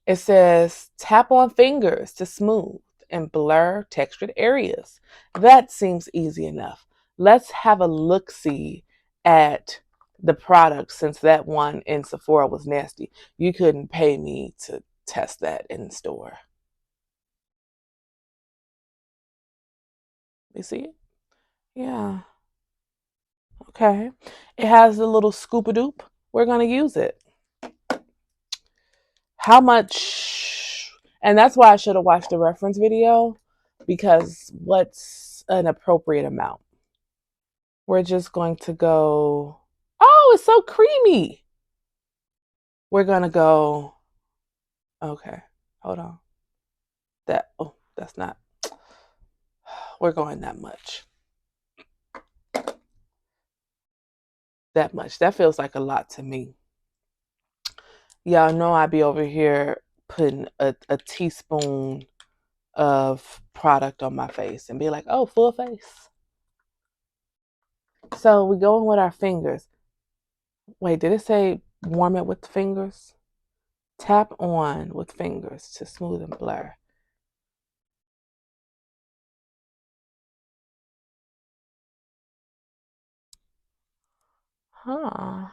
it says tap on fingers to smooth and blur textured areas. That seems easy enough. Let's have a look-see at the product, since that one in Sephora was nasty. You couldn't pay me to test that in the store. You see it? Yeah. Okay. It has the little scoop-a-doop. We're going to use it. How much? And that's why I should have watched the reference video, because what's an appropriate amount? We're just going to go, oh, it's so creamy. We're going to go, okay, hold on. That's not, we're going that much. That much. That feels like a lot to me. Y'all know I be over here putting a teaspoon of product on my face and be like, oh, full face. So we go in with our fingers. Wait, did it say warm it with the fingers? Tap on with fingers to smooth and blur. Huh.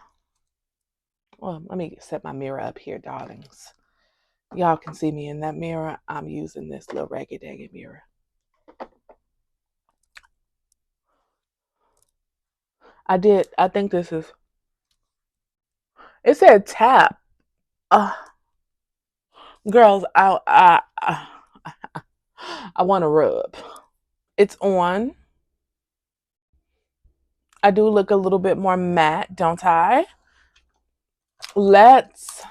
Well, let me set my mirror up here, darlings. Y'all can see me in that mirror. I'm using this little raggy-daggy mirror. I think this is, it said tap. Girls, I want to rub. It's on. I do look a little bit more matte, don't I? Let's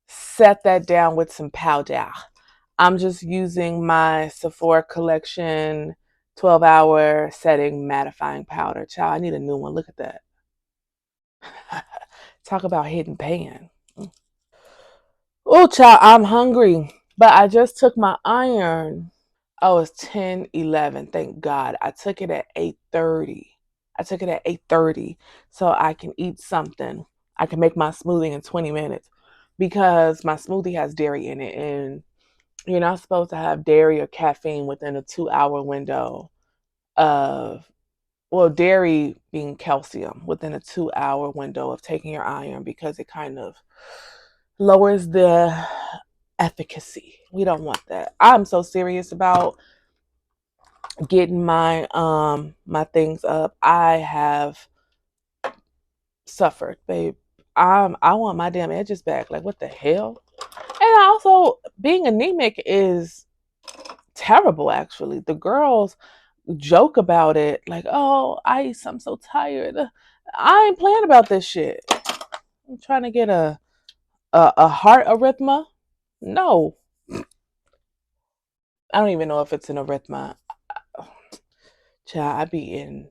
set that down with some powder. I'm just using my Sephora collection 12-hour setting mattifying powder. Child, I need a new one. Look at that. Talk about hidden pan. Oh, child, I'm hungry. But I just took my iron. Oh, it's 10:11. Thank God. I took it at 8:30. I took it at 8:30 so I can eat something. I can make my smoothie in 20 minutes because my smoothie has dairy in it, and you're not supposed to have dairy or caffeine within a 2-hour window of, well, dairy being calcium within a 2-hour window of taking your iron, because it kind of lowers the efficacy. We don't want that. I'm so serious about getting my things up. I have suffered, babe. I want my damn edges back. Like, what the hell? And also, being anemic is terrible, actually. The girls joke about it like, oh, Ice, I'm so tired. I ain't playing about this shit. I'm trying to get a heart arrhythmia. No. I don't even know if it's an arrhythmia. Child, I be in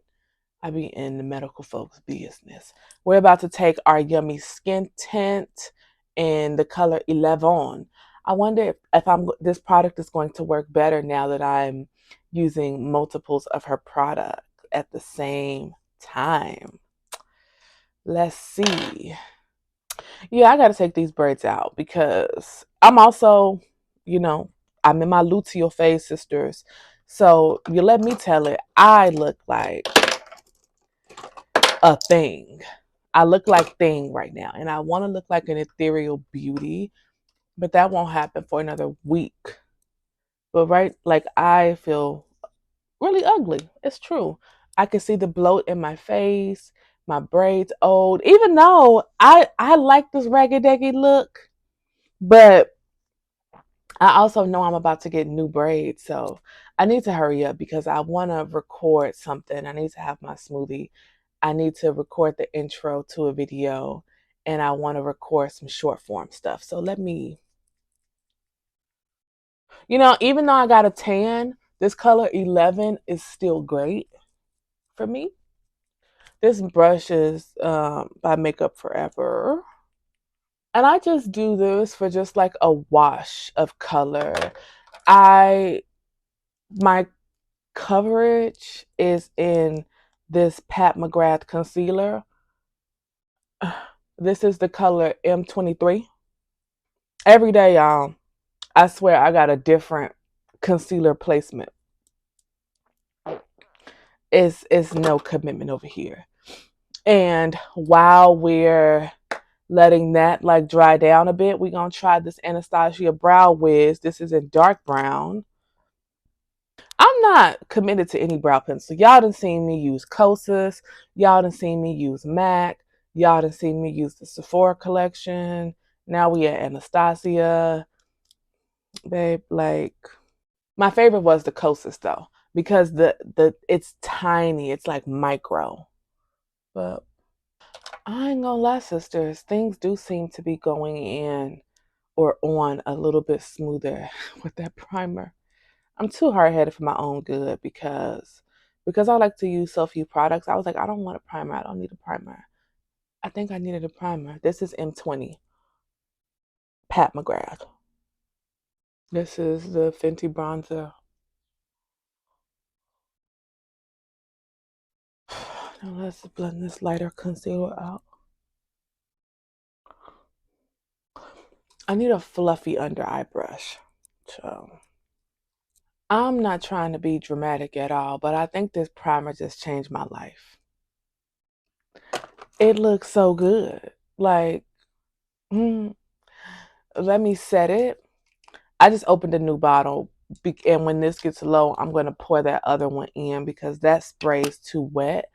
I be in the medical folks business. We're about to take our yummy skin tint in the color 11. I wonder if this product is going to work better now that I'm using multiples of her product at the same time. Let's see. Yeah, I got to take these braids out because I'm also, you know, I'm in my luteal phase, sisters. So you let me tell it, I look like a thing. I look like thing right now, and I want to look like an ethereal beauty, but that won't happen for another week. But right, like I feel really ugly. It's true. I can see the bloat in my face, my braids old. Even though I like this raggedy look, but I also know I'm about to get new braids, so I need to hurry up because I want to record something. I need to have my smoothie. I need to record the intro to a video, and I want to record some short form stuff. So let me, even though I got a tan, this color 11 is still great for me. This brush is by Makeup Forever. And I just do this for just like a wash of color. I my coverage is in this Pat McGrath concealer. This is the color M23. Every day, y'all, I swear I got a different concealer placement. It's no commitment over here. And while we're letting that like dry down a bit, we're gonna try this Anastasia Brow Wiz. This is in dark brown. I'm not committed to any brow pencil. Y'all done seen me use Kosas. Y'all done seen me use MAC. Y'all done seen me use the Sephora collection. Now we at Anastasia. Babe, like my favorite was the Kosas though. Because the it's tiny. It's like micro. But I ain't gonna lie, sisters. Things do seem to be going in or on a little bit smoother with that primer. I'm too hard headed for my own good because I like to use so few products. I was like, I don't want a primer. I don't need a primer. I think I needed a primer. This is M20 Pat McGrath. This is the Fenty bronzer. Now let's blend this lighter concealer out. I need a fluffy under eye brush. So I'm not trying to be dramatic at all, but I think this primer just changed my life. It looks so good. Like, let me set it. I just opened a new bottle, and when this gets low, I'm going to pour that other one in because that spray is too wet,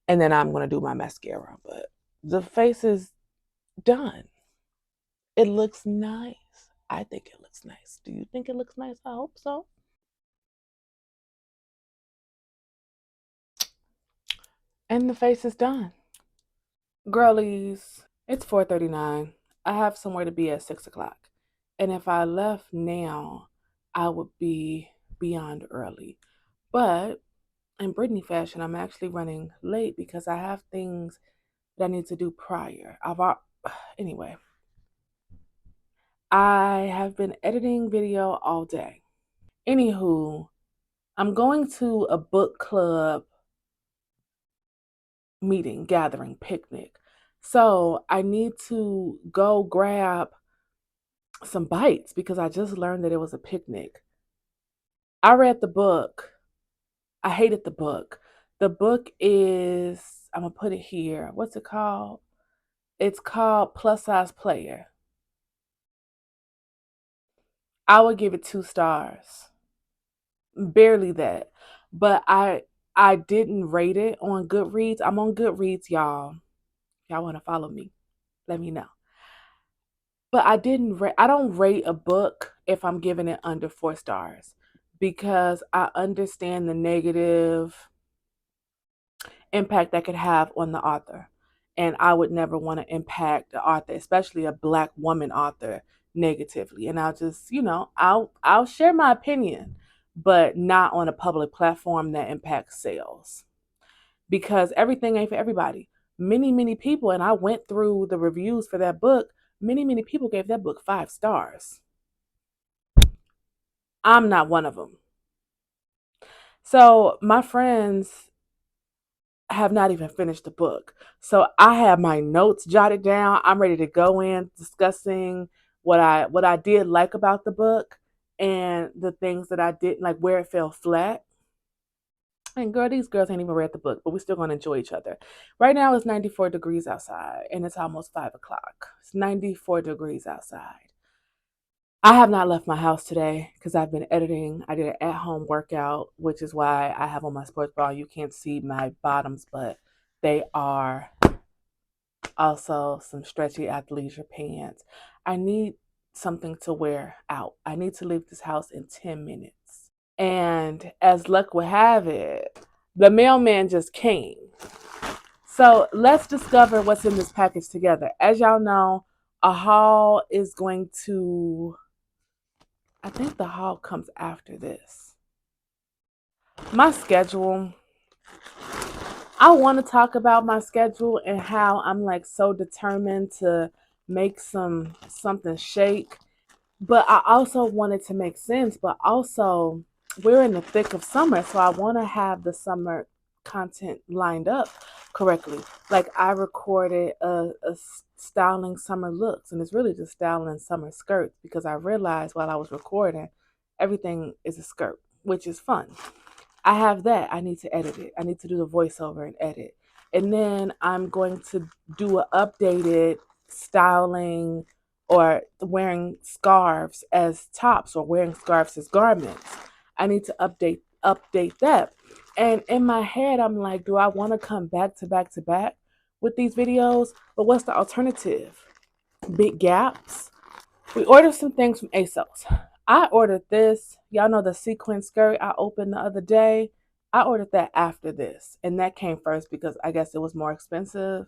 and then I'm going to do my mascara. But the face is done. It looks nice. I think it looks nice. Do you think it looks nice? I hope so. And the face is done. Girlies, it's 4:39. I have somewhere to be at 6 o'clock. And if I left now, I would be beyond early. But in Brittney fashion, I'm actually running late because I have things that I need to do prior. Anyway, I have been editing video all day. Anywho, I'm going to a book club meeting, gathering, picnic. So I need to go grab some bites because I just learned that it was a picnic. I read the book. I hated the book. The book is, I'm going to put it here. What's it called? It's called Plus Size Player. I would give it 2 stars. Barely that. But I didn't rate it on Goodreads. I'm on Goodreads, y'all. Y'all want to follow me? Let me know. But I don't rate a book if I'm giving it under 4 stars because I understand the negative impact that could have on the author. And I would never want to impact the author, especially a Black woman author, negatively. And I'll just, I'll share my opinion, but not on a public platform that impacts sales. because everything ain't for everybody. Many people, and I went through the reviews for that book, many people gave that book 5 stars. I'm not one of them. So my friends have not even finished the book. So I have my notes jotted down. I'm ready to go in discussing what I did like about the book and the things that I didn't like, where it fell flat. And girl, these girls ain't even read the book, but we're still gonna enjoy each other. Right now it's 94 degrees outside and it's almost 5 o'clock. It's 94 degrees outside. I have not left my house today because I've been editing. I did an at-home workout, which is why I have on my sports bra. You can't see my bottoms, but they are also some stretchy athleisure pants. I need something to wear out. I need to leave this house in 10 minutes. And as luck would have it, the mailman just came. So let's discover what's in this package together. As y'all know, a haul is going to, I think the haul comes after this. My schedule, I want to talk about my schedule and how I'm like so determined to make something shake. But I also want it to make sense. But also, we're in the thick of summer, so I want to have the summer content lined up correctly. Like I recorded a styling summer looks, and it's really just styling summer skirts because I realized while I was recording, everything is a skirt, which is fun. I have that. I need to edit it. I need to do the voiceover and edit. And then I'm going to do an updated styling or wearing scarves as tops or wearing scarves as garments. I need to update that. And in my head, I'm like, do I want to come back to back to back with these videos? But what's the alternative? Big gaps. We ordered some things from ASOS. I ordered this. Y'all know the sequin skirt I opened the other day. I ordered that after this. And that came first because I guess it was more expensive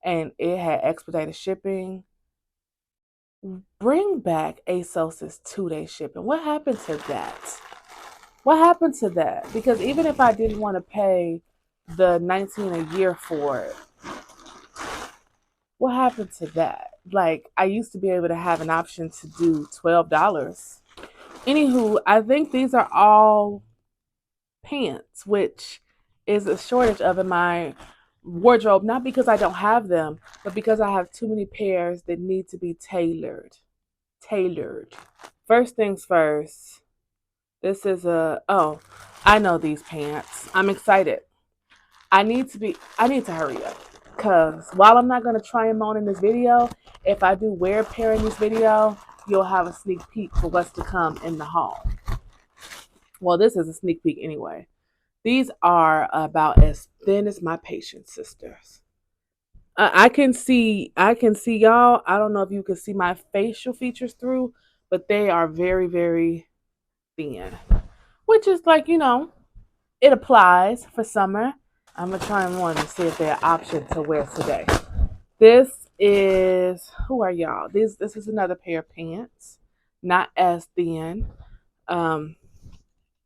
and it had expedited shipping. Bring back ASOS's 2-day shipping. What happened to that? What happened to that? Because even if I didn't want to pay the $19 a year for it, what happened to that? Like, I used to be able to have an option to do $12. Anywho, I think these are all pants, which is a shortage of in my wardrobe, not because I don't have them, but because I have too many pairs that need to be tailored. Tailored. First things first, this is I know these pants. I'm excited. I need to hurry up. Because while I'm not going to try them on in this video, if I do wear a pair in this video, you'll have a sneak peek for what's to come in the haul. Well, this is a sneak peek anyway. These are about as thin as my patient sisters. I can see y'all. I don't know if you can see my facial features through, but they are very, very thin. Which is like, it applies for summer. I'm going to try them on and see if they're an option to wear today. This is, who are y'all? This is another pair of pants. Not as thin.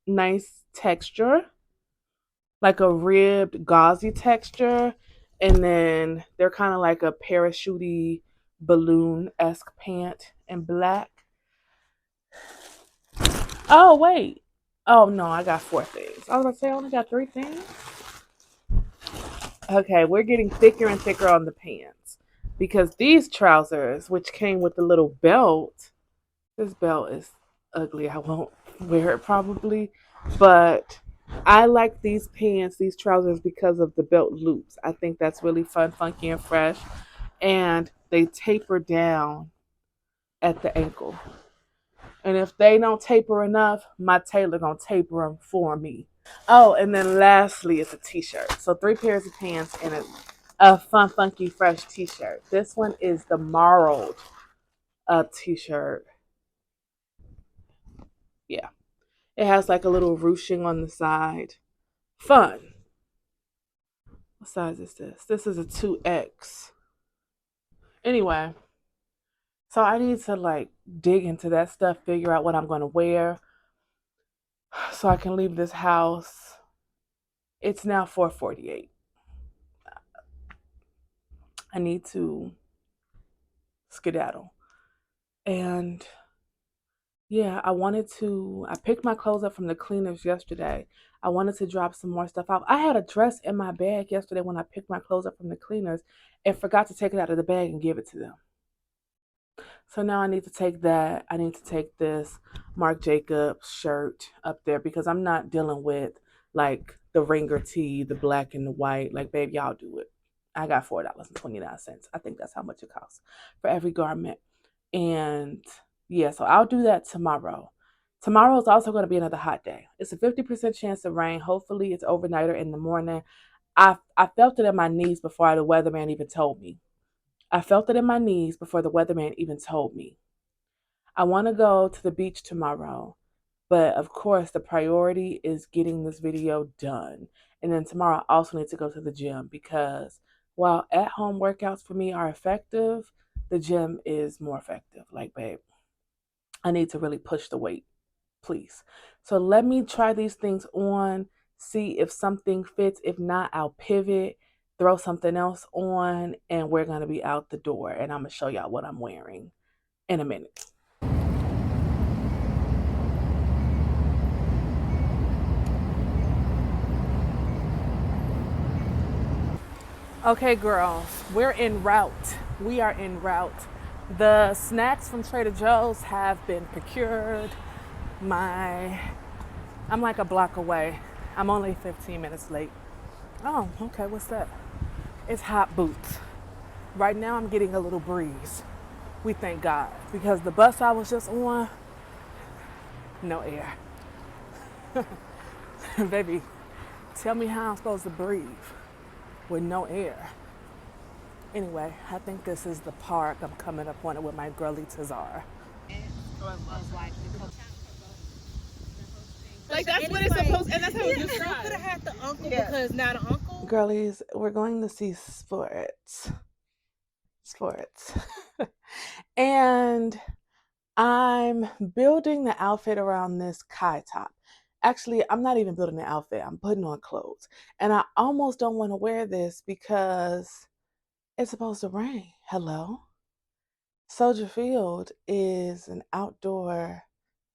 Nice texture. Like a ribbed, gauzy texture. And then they're kind of like a parachute balloon-esque pant in black. Oh, wait. Oh, no, I got 4 things. I was going to say I only got 3 things. Okay, we're getting thicker and thicker on the pants because these trousers, which came with the little belt, this belt is ugly. I won't wear it probably, but I like these pants, these trousers because of the belt loops. I think that's really fun, funky, and fresh, and they taper down at the ankle. And if they don't taper enough, my tailor gonna taper them for me. Oh, and then lastly, it's a t-shirt. So 3 pairs of pants and a fun, funky, fresh t-shirt. This one is the marled t-shirt. Yeah. It has like a little ruching on the side. Fun. What size is this? This is a 2X. Anyway, so I need to like dig into that stuff, figure out what I'm going to wear so I can leave this house. It's now 4:48. I need to skedaddle. And yeah, I picked my clothes up from the cleaners yesterday. I wanted to drop some more stuff out. I had a dress in my bag yesterday when I picked my clothes up from the cleaners and forgot to take it out of the bag and give it to them. So now I need to take that. I need to take this Marc Jacobs shirt up there because I'm not dealing with like the ringer tee, the black and the white. Like, babe, y'all do it. I got $4.29. I think that's how much it costs for every garment. And yeah, so I'll do that tomorrow. Tomorrow is also going to be another hot day. It's a 50% chance of rain. Hopefully it's overnight or in the morning. I felt it in my knees before the weatherman even told me. I felt it in my knees before the weatherman even told me. I want to go to the beach tomorrow, but of course, the priority is getting this video done. And then tomorrow, I also need to go to the gym because while at home workouts for me are effective, the gym is more effective. Like, babe, I need to really push the weight, please. So let me try these things on, see if something fits. If not, I'll pivot, throw something else on, and we're going to be out the door. And I'm going to show y'all what I'm wearing in a minute. Okay, girls, we're en route. We are en route. The snacks from Trader Joe's have been procured. I'm like a block away. I'm only 15 minutes late. Oh, okay, what's that? It's hot boots. Right now I'm getting a little breeze. We thank God because the bus I was just on, no air. Baby, tell me how I'm supposed to breathe with no air. Anyway, I think this is the park. I'm coming up on it with my girlie Zara. Like that's what it's supposed, and that's how it's described. Could have had the uncle because now the uncle. Girlies, we're going to see sports. And I'm building the outfit around this Kai top. Actually, I'm not even building the outfit. I'm putting on clothes. And I almost don't want to wear this because it's supposed to rain. Hello? Soldier Field is an outdoor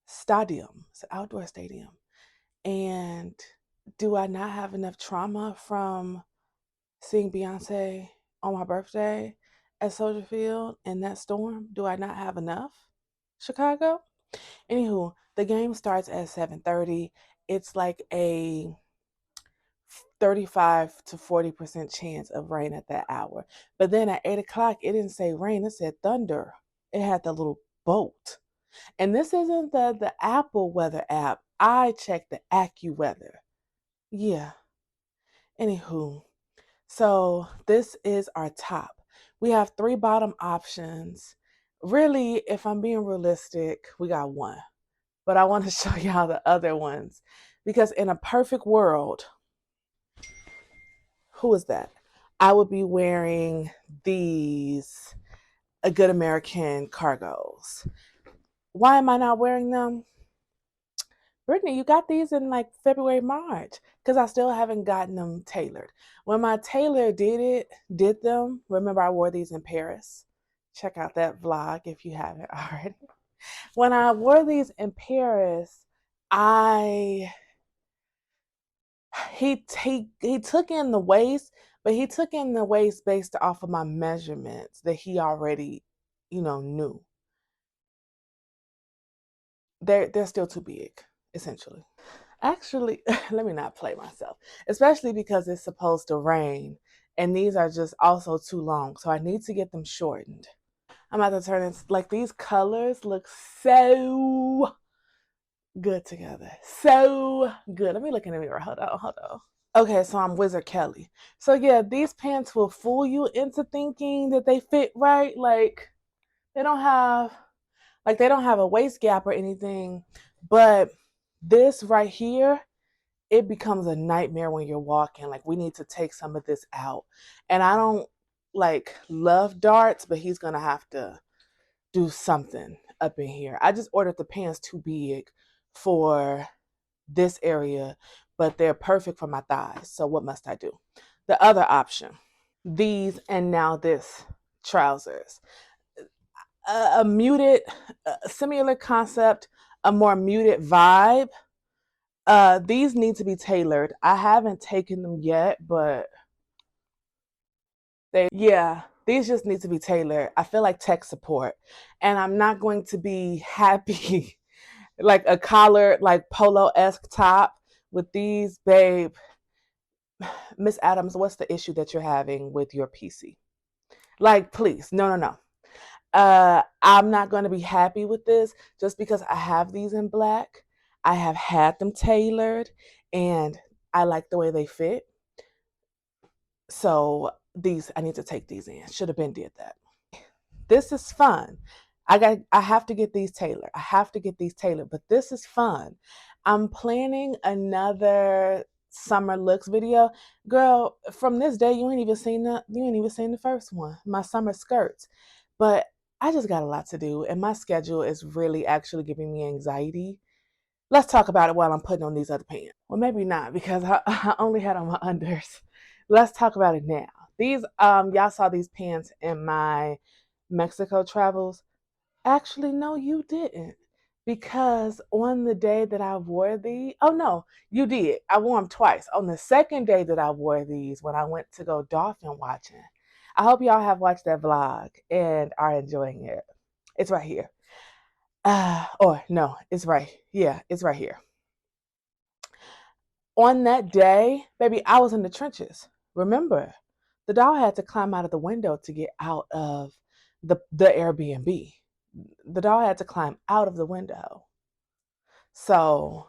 stadium. It's an outdoor stadium. And do I not have enough trauma from seeing Beyonce on my birthday at Soldier Field in that storm? Do I not have enough? Chicago? Anywho, the game starts at 7:30. It's like a 35 to 40% chance of rain at that hour. But then at 8 o'clock, it didn't say rain, it said thunder. It had the little bolt. And this isn't the Apple weather app. I checked the AccuWeather. Yeah. Anywho, so this is our top. We have 3 bottom options. Really, if I'm being realistic, we got one. But I want to show y'all the other ones because in a perfect world, who is that? I would be wearing these A Good American cargos. Why am I not wearing them? Brittany, you got these in like February, March, because I still haven't gotten them tailored. When my tailor did them, remember I wore these in Paris. Check out that vlog if you haven't already. When I wore these in Paris, he took in the waist, but he took in the waist based off of my measurements that he already, knew. They're still too big, essentially. Actually, let me not play myself, especially because it's supposed to rain, and these are just also too long, so I need to get them shortened. I'm about to turn it like these colors look so good together, so good. Let me look in the mirror. Hold on. Okay, so I'm Wizard Kelly. So yeah, these pants will fool you into thinking that they fit right. Like they don't have they don't have a waist gap or anything, but this right here, it becomes a nightmare when you're walking. Like we need to take some of this out. And I don't love darts, but he's gonna have to do something up in here. I just ordered the pants too big for this area, but they're perfect for my thighs. So what must I do? The other option. these and now this trousers. A muted, similar concept, a more muted vibe. These need to be tailored. I haven't taken them yet, but these just need to be tailored. I feel like tech support, and I'm not going to be happy like a collared, like polo-esque top with these, babe. Miss Adams, what's the issue that you're having with your PC? Like, please, no. I'm not going to be happy with this just because I have these in black. I have had them tailored and I like the way they fit. So I need to take these in. Should have been did that. This is fun. I have to get these tailored. I have to get these tailored, but this is fun. I'm planning another summer looks video. Girl, from this day you ain't even seen the first one, my summer skirts. But I just got a lot to do and my schedule is really actually giving me anxiety. Let's talk about it while I'm putting on these other pants. Well, maybe not because I only had on my unders. Let's talk about it now. These y'all saw these pants in my Mexico travels. Actually, no, you didn't. Because on the day that I wore these, oh no, you did. I wore them twice. On the second day that I wore these, when I went to go dolphin watching, I hope y'all have watched that vlog and are enjoying it. It's right here. Or no, it's right. Yeah, it's right here. On that day, baby, I was in the trenches. Remember, the doll had to climb out of the window to get out of the Airbnb. The doll had to climb out of the window. So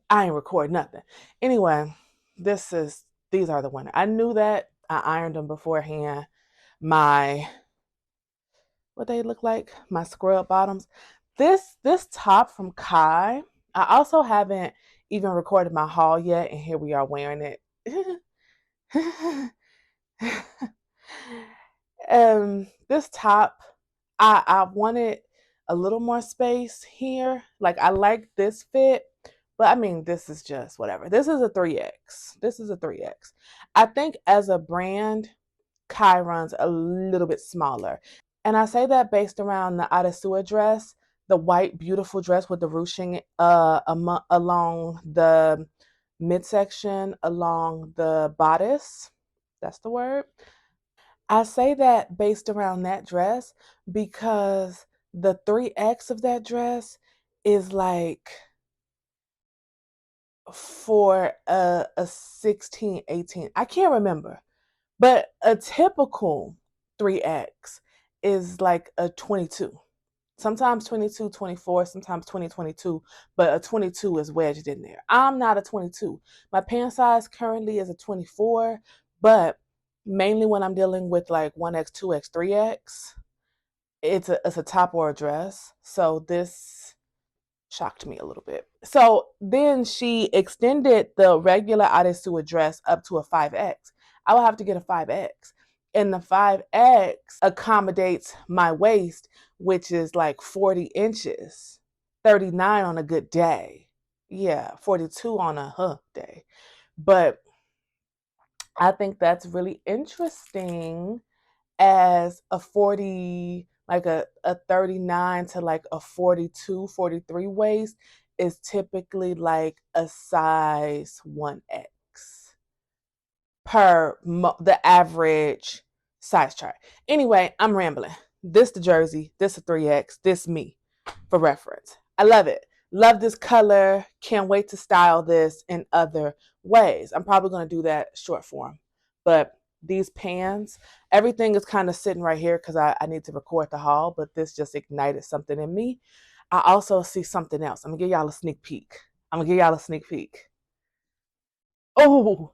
I ain't record nothing. Anyway, these are the winners. I knew that. I ironed them beforehand. What they look like? My scrub bottoms. This top from Kai. I also haven't even recorded my haul yet, and here we are wearing it. This top, I wanted a little more space here. Like I like this fit, but I mean this is just whatever. This is a 3X. This is a 3X. I think as a brand, Kai runs a little bit smaller. And I say that based around the Adesua dress, the white beautiful dress with the ruching along the midsection, along the bodice. That's the word. I say that based around that dress because the 3X of that dress is like for a 16, 18. I can't remember. But a typical 3X is like a 22. Sometimes 22, 24, sometimes 2022, but a 22 is wedged in there. I'm not a 22. My pant size currently is a 24, but mainly when I'm dealing with like 1X, 2X, 3X, it's a top or a dress. So this shocked me a little bit. So then she extended the regular Adesua dress up to a 5X. I will have to get a 5X. And the 5X accommodates my waist, which is like 40 inches, 39 on a good day. Yeah, 42 on a day. But I think that's really interesting as a 40, like a 39 to like a 42, 43 waist is typically like a size 1X per the average size chart. Anyway, I'm rambling. This the jersey, this a 3X, this me for reference. I love it. Love this color. Can't wait to style this in other ways. I'm probably going to do that short form. But these pants, everything is kind of sitting right here because I need to record the haul, but this just ignited something in me. I also see something else. I'm going to give y'all a sneak peek. Oh,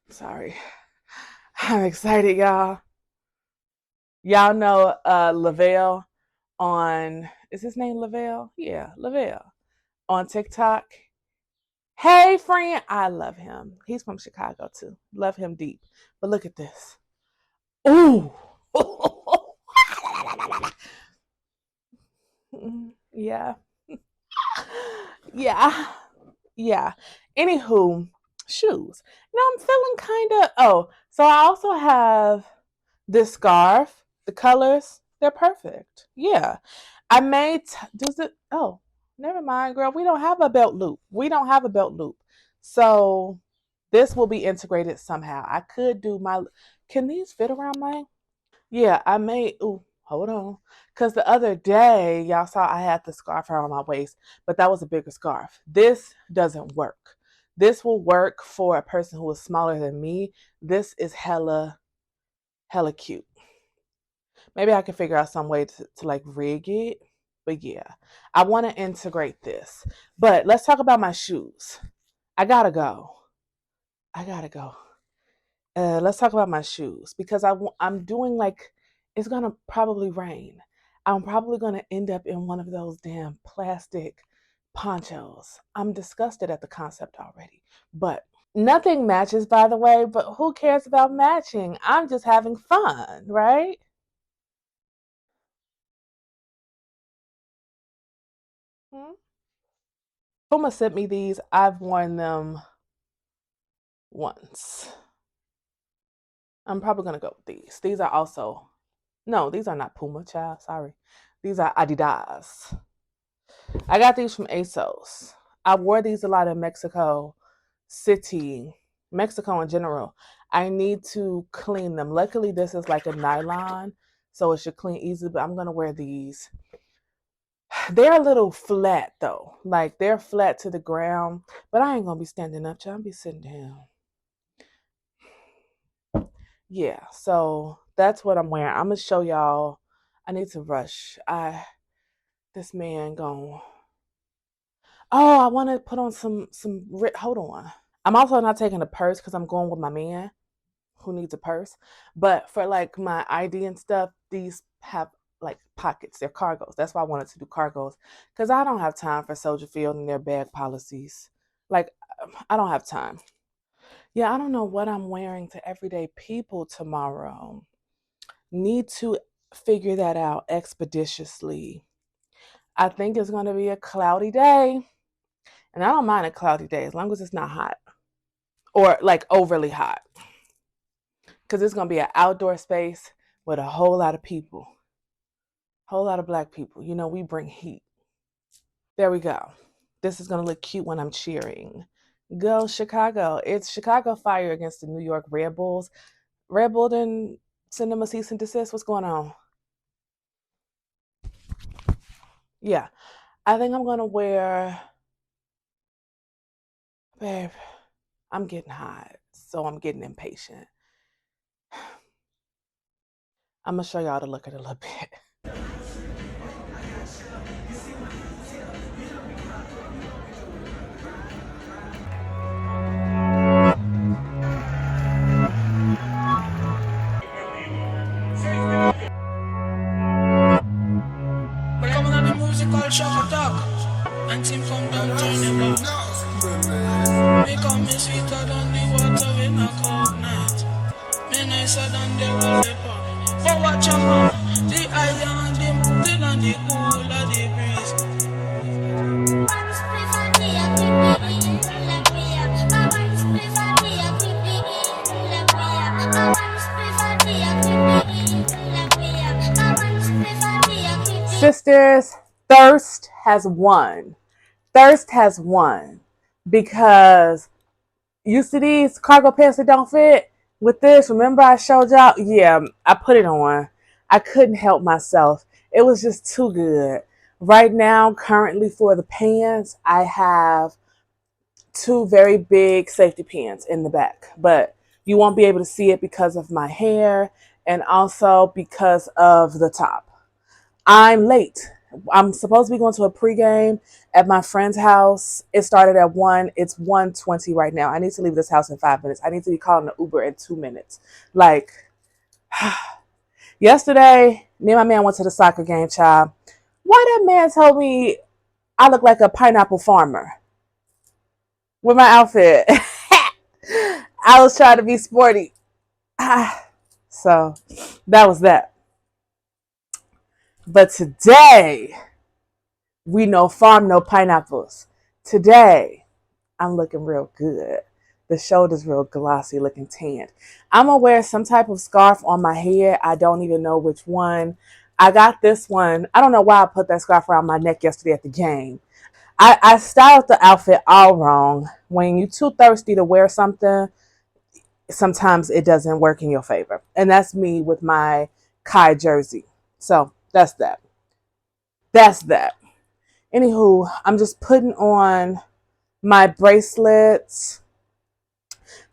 sorry. I'm excited, y'all. Y'all know Lavelle on, is his name Lavelle? Yeah, Lavelle on TikTok. Hey, friend. I love him. He's from Chicago, too. Love him deep. But look at this. Ooh. Yeah. Yeah. Yeah. Anywho, shoes. I'm feeling kind of, so I also have this scarf. The colors, they're perfect. Yeah. I made, does it, never mind, girl. We don't have a belt loop. So this will be integrated somehow. I could do can these fit around mine? Yeah, I made, hold on. Because the other day, y'all saw I had the scarf around my waist, but that was a bigger scarf. This doesn't work. This will work for a person who is smaller than me. This is hella cute. Maybe I can figure out some way to like rig it. But yeah, I want to integrate this. But let's talk about my shoes. I gotta go. I gotta go. Let's talk about my shoes because I'm doing like it's gonna probably rain. I'm probably gonna end up in one of those damn plastic ponchos. I'm disgusted at the concept already. But nothing matches, by the way. But who cares about matching? I'm just having fun, right? Hmm? Puma sent me these. I've worn them once. I'm probably gonna go with these. These are also no, these are not Puma, child. Sorry, these are Adidas. I got these from ASOS. I wore these a lot in Mexico City, Mexico in general. I need to clean them. Luckily, this is like a nylon, so it should clean easily. But I'm gonna wear these. They're a little flat though, like they're flat to the ground. But I ain't gonna be standing up, child. I'll be sitting down. Yeah, so that's what I'm wearing. I'm gonna show y'all. I need to rush. This man gone. Oh, I want to put on hold on. I'm also not taking a purse because I'm going with my man who needs a purse. But for like my ID and stuff, these have like pockets. They're cargos. That's why I wanted to do cargos because I don't have time for Soldier Field and their bag policies. Like, I don't have time. Yeah, I don't know what I'm wearing to everyday people tomorrow. Need to figure that out expeditiously. I think it's going to be a cloudy day. And I don't mind a cloudy day as long as it's not hot or like overly hot. Because it's going to be an outdoor space with a whole lot of people, whole lot of black people. We bring heat. There we go. This is going to look cute when I'm cheering. Go Chicago. It's Chicago Fire against the New York Red Bulls. Red Bull didn't send them a cease and desist. What's going on? Yeah. I think I'm going to wear, babe, I'm getting hot. So I'm getting impatient. I'm going to show y'all to look at it a little bit. Welcome on the musical shock attack. And team come down, turn them back. Make me sweeter than the water when I coconut. Me nicer than the wallpaper. But watch out, the island, the mountain and the cool of the breeze. Sisters, thirst has won. Thirst has won because you see these cargo pants that don't fit with this. Remember I showed y'all? Yeah, I put it on. I couldn't help myself. It was just too good. Right now, currently for the pants, I have two very big safety pins in the back, but you won't be able to see it because of my hair and also because of the top. I'm late. I'm supposed to be going to a pregame at my friend's house. It started at 1. It's 1:20 right now. I need to leave this house in 5 minutes. I need to be calling an Uber in 2 minutes. Like, yesterday, me and my man went to the soccer game, child. Why that man told me I look like a pineapple farmer with my outfit. I was trying to be sporty. So that was that. But today, we no farm, no pineapples. Today, I'm looking real good. The shoulders real glossy, looking tanned. I'm gonna wear some type of scarf on my head. I don't even know which one. I got this one. I don't know why I put that scarf around my neck yesterday at the game. I styled the outfit all wrong. When you're too thirsty to wear something, sometimes it doesn't work in your favor. And that's me with my Kai jersey. So that's that. That's that. Anywho, I'm just putting on my bracelets,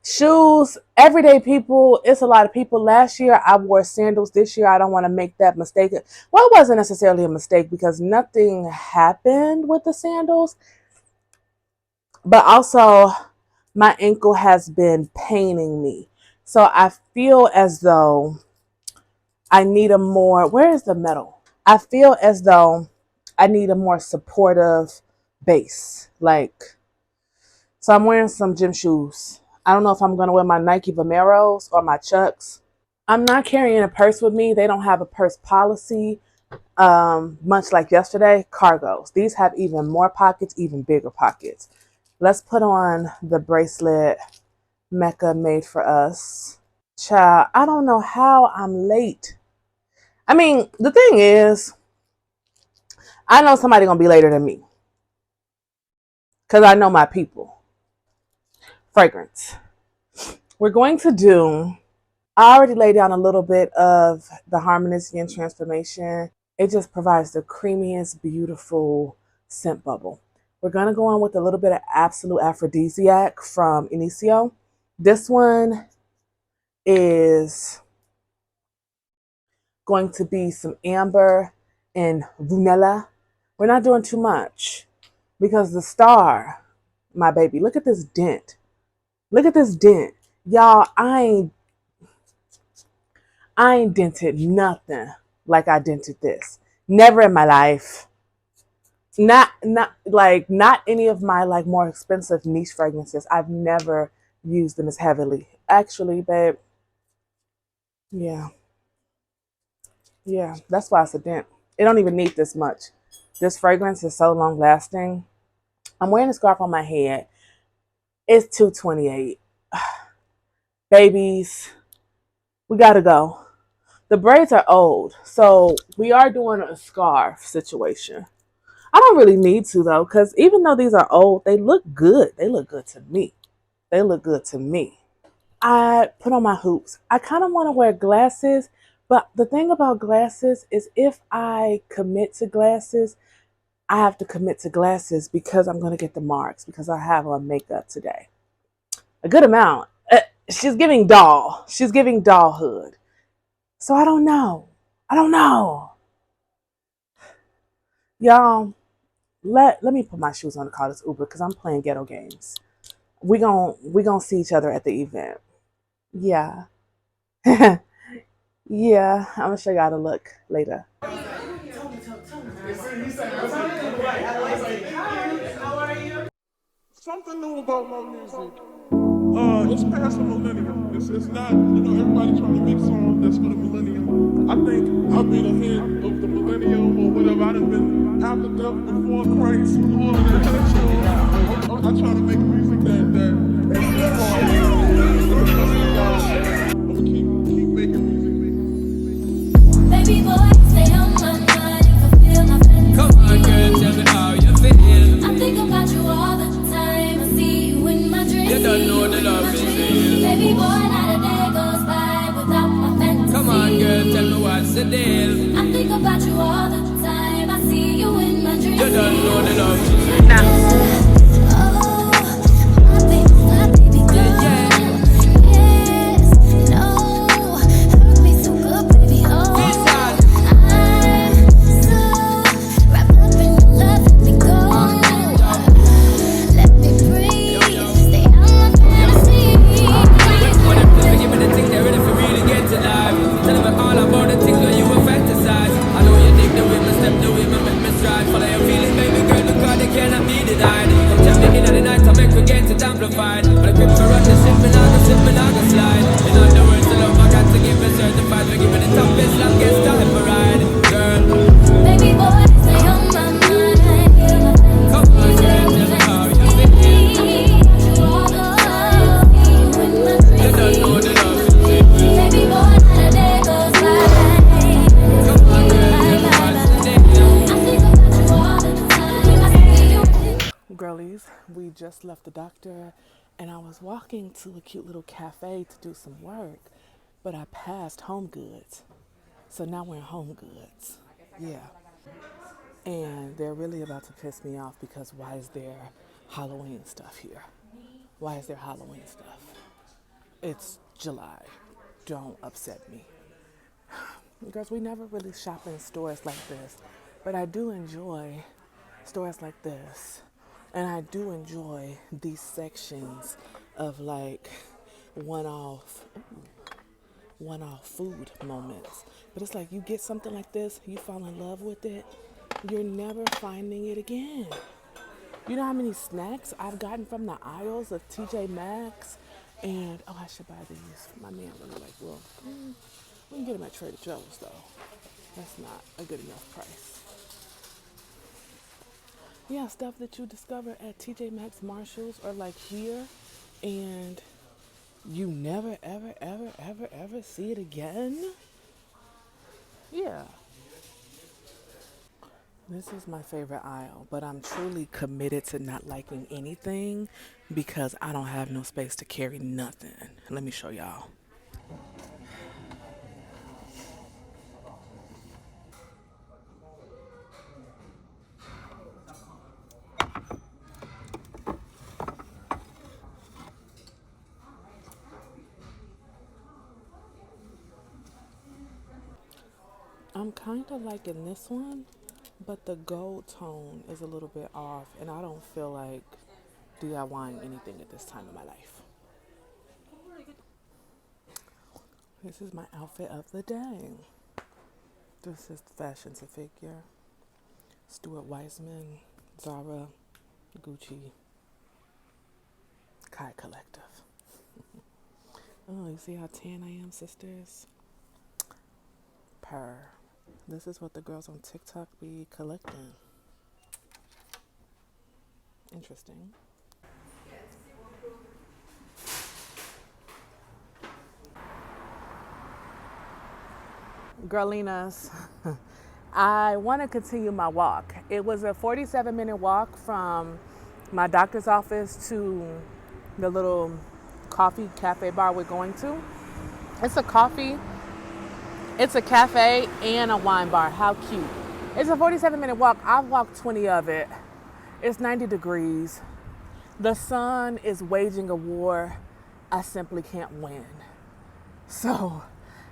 shoes, everyday people. It's a lot of people. Last year I wore sandals. This year I don't want to make that mistake. Well, it wasn't necessarily a mistake because nothing happened with the sandals. But also my ankle has been paining me. So I feel as though I need a more, where is the metal? I feel as though I need a more supportive base. So I'm wearing some gym shoes. I don't know if I'm going to wear my Nike Vomeros or my Chucks. I'm not carrying a purse with me. They don't have a purse policy, much like yesterday. Cargos. These have even more pockets, even bigger pockets. Let's put on the bracelet Mecca made for us. Child, I don't know how I'm late. I mean, the thing is, I know somebody going to be later than me. Because I know my people. Fragrance. We're going to do, I already laid down a little bit of the Harmonician Transformation. It just provides the creamiest, beautiful scent bubble. We're going to go on with a little bit of Absolute Aphrodisiac from Inicio. This one is going to be some amber and vanilla. We're not doing too much because the star, my baby, look at this dent. Look at this dent. Y'all, I ain't dented nothing like I dented this. Never in my life. Not any of my more expensive niche fragrances. I've never used them as heavily. Actually, babe. Yeah. Yeah, that's why it's a dent. It don't even need this much. This fragrance is so long lasting. I'm wearing a scarf on my head. It's 2:28. Babies, we gotta go. The braids are old, so we are doing a scarf situation. I don't really need to though, because even though these are old, they look good. They look good to me. They look good to me. I put on my hoops. I kind of want to wear glasses, but the thing about glasses is if I commit to glasses, I have to commit to glasses because I'm going to get the marks because I have on makeup today. A good amount. She's giving doll. She's giving dollhood. So I don't know. I don't know. Y'all, let me put my shoes on to call this Uber because I'm playing ghetto games. We gon' see each other at the event. Yeah. Yeah, I'm gonna show y'all the look later. Something new about my music. It's past the millennium. It's not, everybody trying to make songs that's for the millennium. I think I'll be the head of the millennium or whatever. I done been after death before Christ, all of that. So I'm trying to make music that I'm gonna keep making music. Baby boy, stay on my mind. You fulfill my fantasy. Come on, girl, tell me how you feel. I think about you all the time. I see you in my dreams. You don't know the love is real. Baby boy, not a day goes by without my fantasy. Come on, girl, tell me what's the deal. I think about you all the time. I see you in my dreams. You don't know the love is real. we just left the doctor, and I was walking to a cute little cafe to do some work, but I passed Home Goods. So now we're in Home Goods. Yeah. And they're really about to piss me off because why is there Halloween stuff here? Why is there Halloween stuff? It's July. Don't upset me. Because we never really shop in stores like this. But I do enjoy stores like this. And I do enjoy these sections of like one-off food moments. But it's like you get something like this, you fall in love with it, you're never finding it again. You know how many snacks I've gotten from the aisles of TJ Maxx? And, oh, I should buy these. My man really like, well, we can get them at Trader Joe's, though. That's not a good enough price. Yeah, stuff that you discover at TJ Maxx, Marshalls, or like here, and you never, ever, ever, ever, ever see it again. Yeah. This is my favorite aisle, but I'm truly committed to not liking anything because I don't have no space to carry nothing. Let me show y'all. I'm kind of liking this one, but the gold tone is a little bit off, and I don't feel like DIYing anything at this time of my life. This is my outfit of the day. This is Fashion to Figure, Stuart Weitzman, Zara, Gucci, Kai Collective. Oh, you see how tan I am, sisters? Purr. This is what the girls on TikTok be collecting. Interesting. Girlinas, I want to continue my walk. It was a 47-minute walk from my doctor's office to the little coffee cafe bar we're going to. It's a cafe and a wine bar. How cute. It's a 47-minute walk. I've walked 20 of it. It's 90 degrees. The sun is waging a war I simply can't win. So,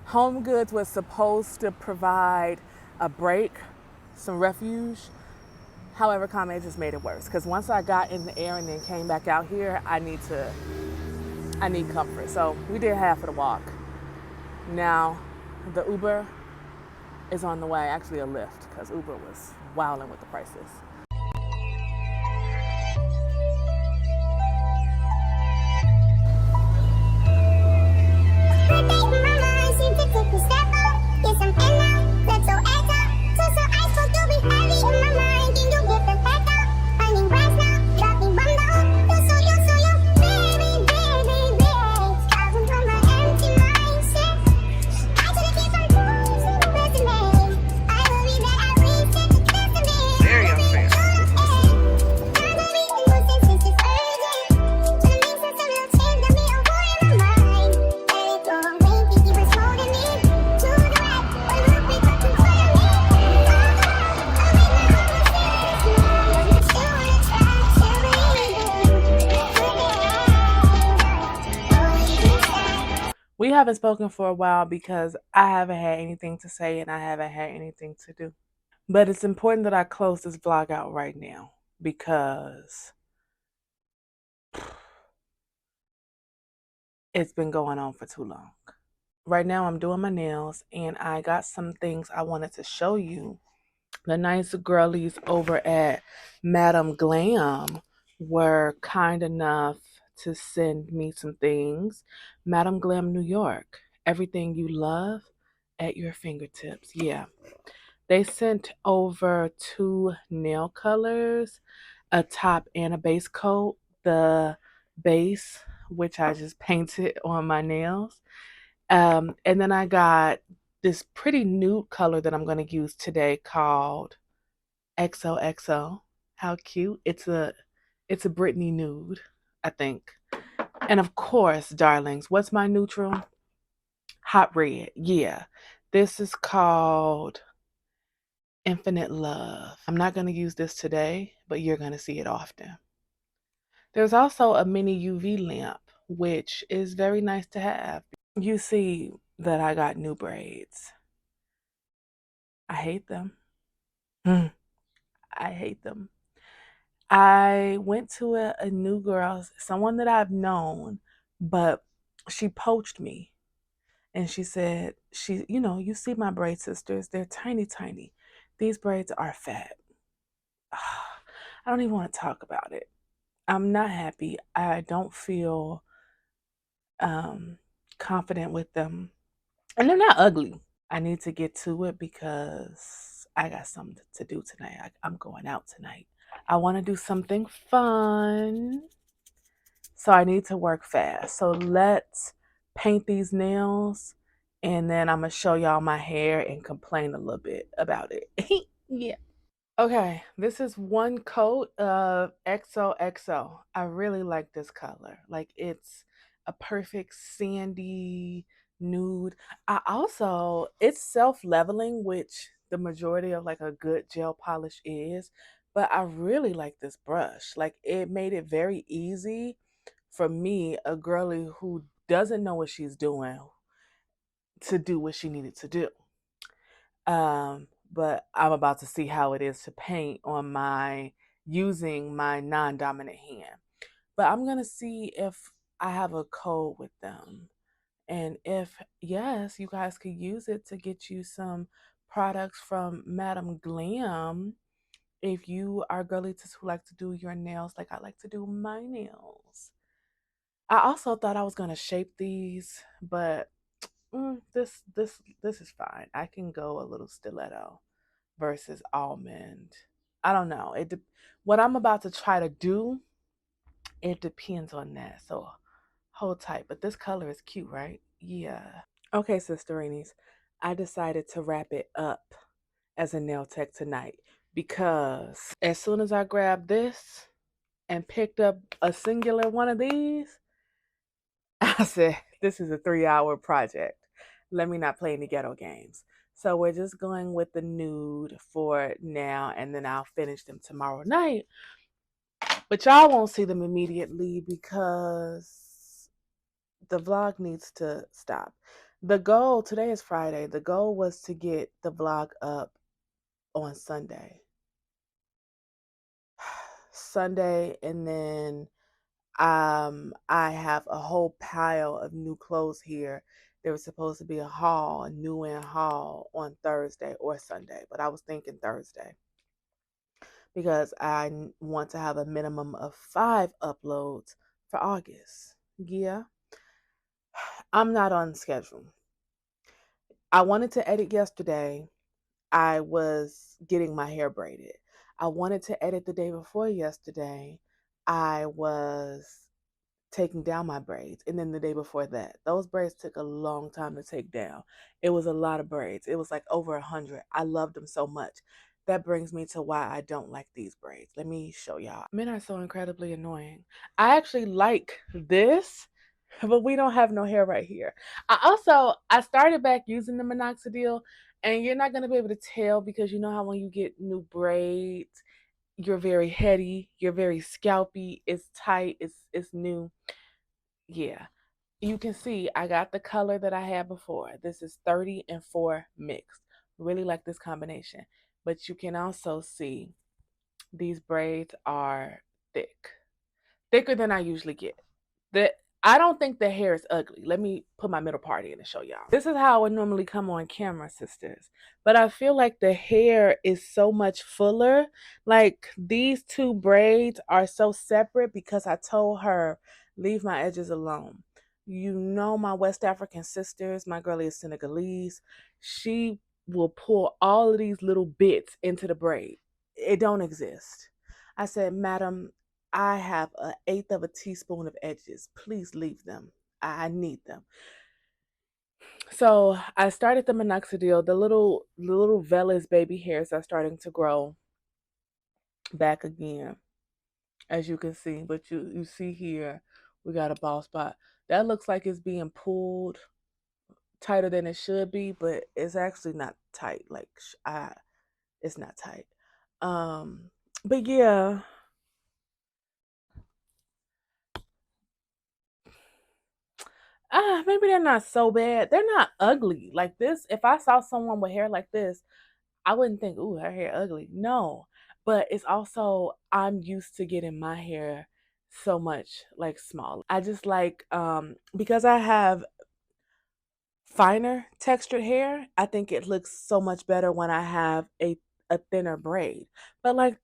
Home Goods was supposed to provide a break, some refuge. However, Kame just made it worse. Because once I got in the air and then came back out here, I need comfort. So we did half of the walk. Now, the Uber is on the way, actually a Lyft, because Uber was wilding with the prices. We haven't spoken for a while because I haven't had anything to say and I haven't had anything to do. But it's important that I close this vlog out right now because it's been going on for too long. Right now I'm doing my nails and I got some things I wanted to show you. The nice girlies over at Madam Glam were kind enough to send me some things. Madam Glam, New York. Everything you love at your fingertips. Yeah. They sent over 2 nail colors, a top and a base coat. The base, which I just painted on my nails. And then I got this pretty nude color that I'm going to use today called XOXO. How cute. It's a It's a Brittney nude, I think. And of course, darlings, what's my neutral? Hot red. Yeah. This is called Infinite Love. I'm not going to use this today, but you're going to see it often. There's also a mini UV lamp, which is very nice to have. You see that I got new braids. I hate them. I hate them. I went to a new girl, someone that I've known, but she poached me. And she said, you see my braid sisters, they're tiny, tiny. These braids are fat. I don't even want to talk about it. I'm not happy. I don't feel confident with them. And they're not ugly. I need to get to it because I got something to do tonight. I'm going out tonight. I want to do something fun. So I need to work fast. So let's paint these nails and then I'm going to show y'all my hair and complain a little bit about it. Yeah. Okay, this is one coat of XOXO. I really like this color. Like it's a perfect sandy nude. It's self-leveling, which the majority of like a good gel polish is, but I really like this brush. Like it made it very easy for me, a girly who doesn't know what she's doing, to do what she needed to do. But I'm about to see how it is to paint on using my non-dominant hand. But I'm gonna see if I have a code with them. And if yes, you guys could use it to get you some products from Madam Glam. If you are girlies who like to do your nails like I like to do my nails. I also thought I was gonna shape these, but this is fine. I can go a little stiletto versus almond. I don't know. What I'm about to try to do, it depends on that. So hold tight. But this color is cute, right? Yeah. Okay, sisterinis. I decided to wrap it up as a nail tech tonight because as soon as I grabbed this and picked up a singular one of these, I said, this is a 3-hour project. Let me not play any ghetto games. So we're just going with the nude for now, and then I'll finish them tomorrow night. But y'all won't see them immediately because the vlog needs to stop. The goal, today is Friday, the goal was to get the vlog up on Sunday. Sunday, and then I have a whole pile of new clothes here. There was supposed to be a new in haul on Thursday or Sunday, but I was thinking Thursday because I want to have a minimum of 5 uploads for August. Yeah, I'm not on schedule. I wanted to edit yesterday. I was getting my hair braided. I wanted to edit the day before yesterday. I was taking down my braids. And then the day before that, those braids took a long time to take down. It was a lot of braids. It was like over 100. I loved them so much. That brings me to why I don't like these braids. Let me show y'all. Men are so incredibly annoying. I actually like this, but we don't have no hair right here. I started back using the minoxidil, and you're not going to be able to tell because you know how when you get new braids, you're very heady, you're very scalpy, it's tight, it's new. Yeah. You can see I got the color that I had before. This is 30 and 4 mixed. Really like this combination. But you can also see these braids are thick. Thicker than I usually get. The I don't think the hair is ugly. Let me put my middle part in and show y'all. This is how it would normally come on camera, sisters. But I feel like the hair is so much fuller. Like these two braids are so separate because I told her, leave my edges alone. You know my West African sisters, my girlie is Senegalese. She will pull all of these little bits into the braid. It don't exist. I said, Madam, I have an eighth of a teaspoon of edges. Please leave them. I need them. So I started the minoxidil. The little vellus baby hairs are starting to grow back again. as you can see. But you see here, we got a ball spot. That looks like it's being pulled tighter than it should be, but it's actually not tight. Like it's not tight. But yeah, maybe they're not so bad. They're not ugly like this. If I saw someone with hair like this, I wouldn't think, "Ooh, her hair ugly." No, but it's also I'm used to getting my hair so much like small. I just like because I have finer textured hair. I think it looks so much better when I have a thinner braid. But like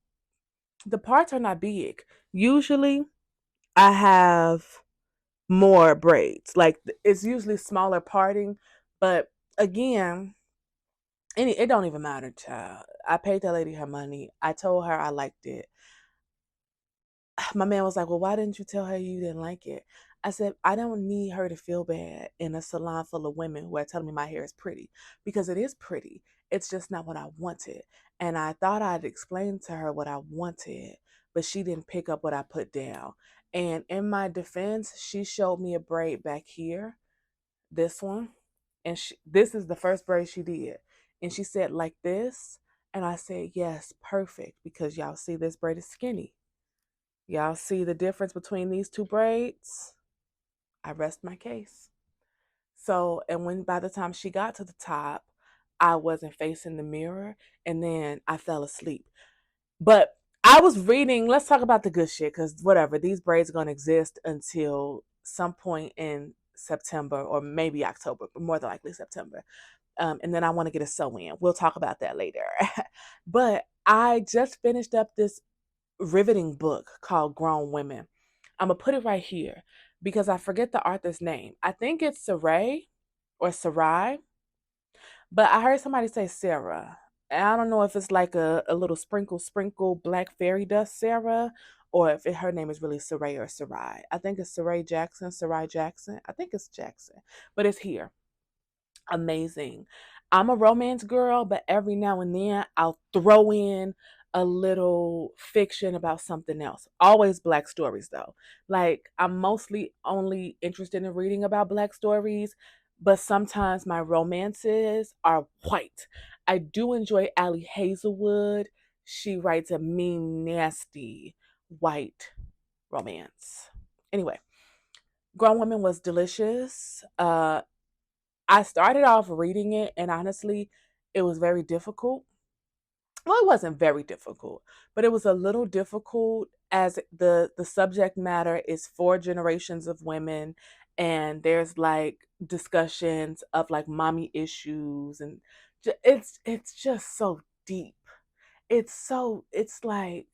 the parts are not big. Usually I have more braids. Like it's usually smaller parting, but again, it don't even matter, child. I paid that lady her money. I told her I liked it. My man was like, "Well, why didn't you tell her you didn't like it?" I said, "I don't need her to feel bad in a salon full of women who are telling me my hair is pretty because it is pretty. It's just not what I wanted." And I thought I'd explained to her what I wanted, but she didn't pick up what I put down. And in my defense, she showed me a braid back here, this one, and this is the first braid she did. And she said, "Like this?" And I said, "Yes, perfect, because y'all see this braid is skinny. Y'all see the difference between these two braids?" I rest my case. So, and when by the time she got to the top, I wasn't facing the mirror, and then I fell asleep. But I was reading, let's talk about the good shit, because whatever, these braids are going to exist until some point in September or maybe October, but more than likely September. And then I want to get a sew in. We'll talk about that later. But I just finished up this riveting book called Grown Women. I'm gonna put it right here because I forget the author's name. I think it's Sarai or Sarai, but I heard somebody say Sarah. And I don't know if it's like a little sprinkle black fairy dust Sarah, or if her name is really Sarai or Sarai. I think it's Sarai Jackson. I think it's Jackson, but it's here. Amazing. I'm a romance girl, but every now and then I'll throw in a little fiction about something else. Always black stories though. Like I'm mostly only interested in reading about black stories, but sometimes my romances are white. I do enjoy Allie Hazelwood. She writes a mean, nasty white romance. Anyway, Grown Women was delicious. I started off reading it, and honestly, it was very difficult. Well, it wasn't very difficult, but it was a little difficult as the subject matter is four generations of women, and there's like discussions of like mommy issues, and it's just so deep. It's like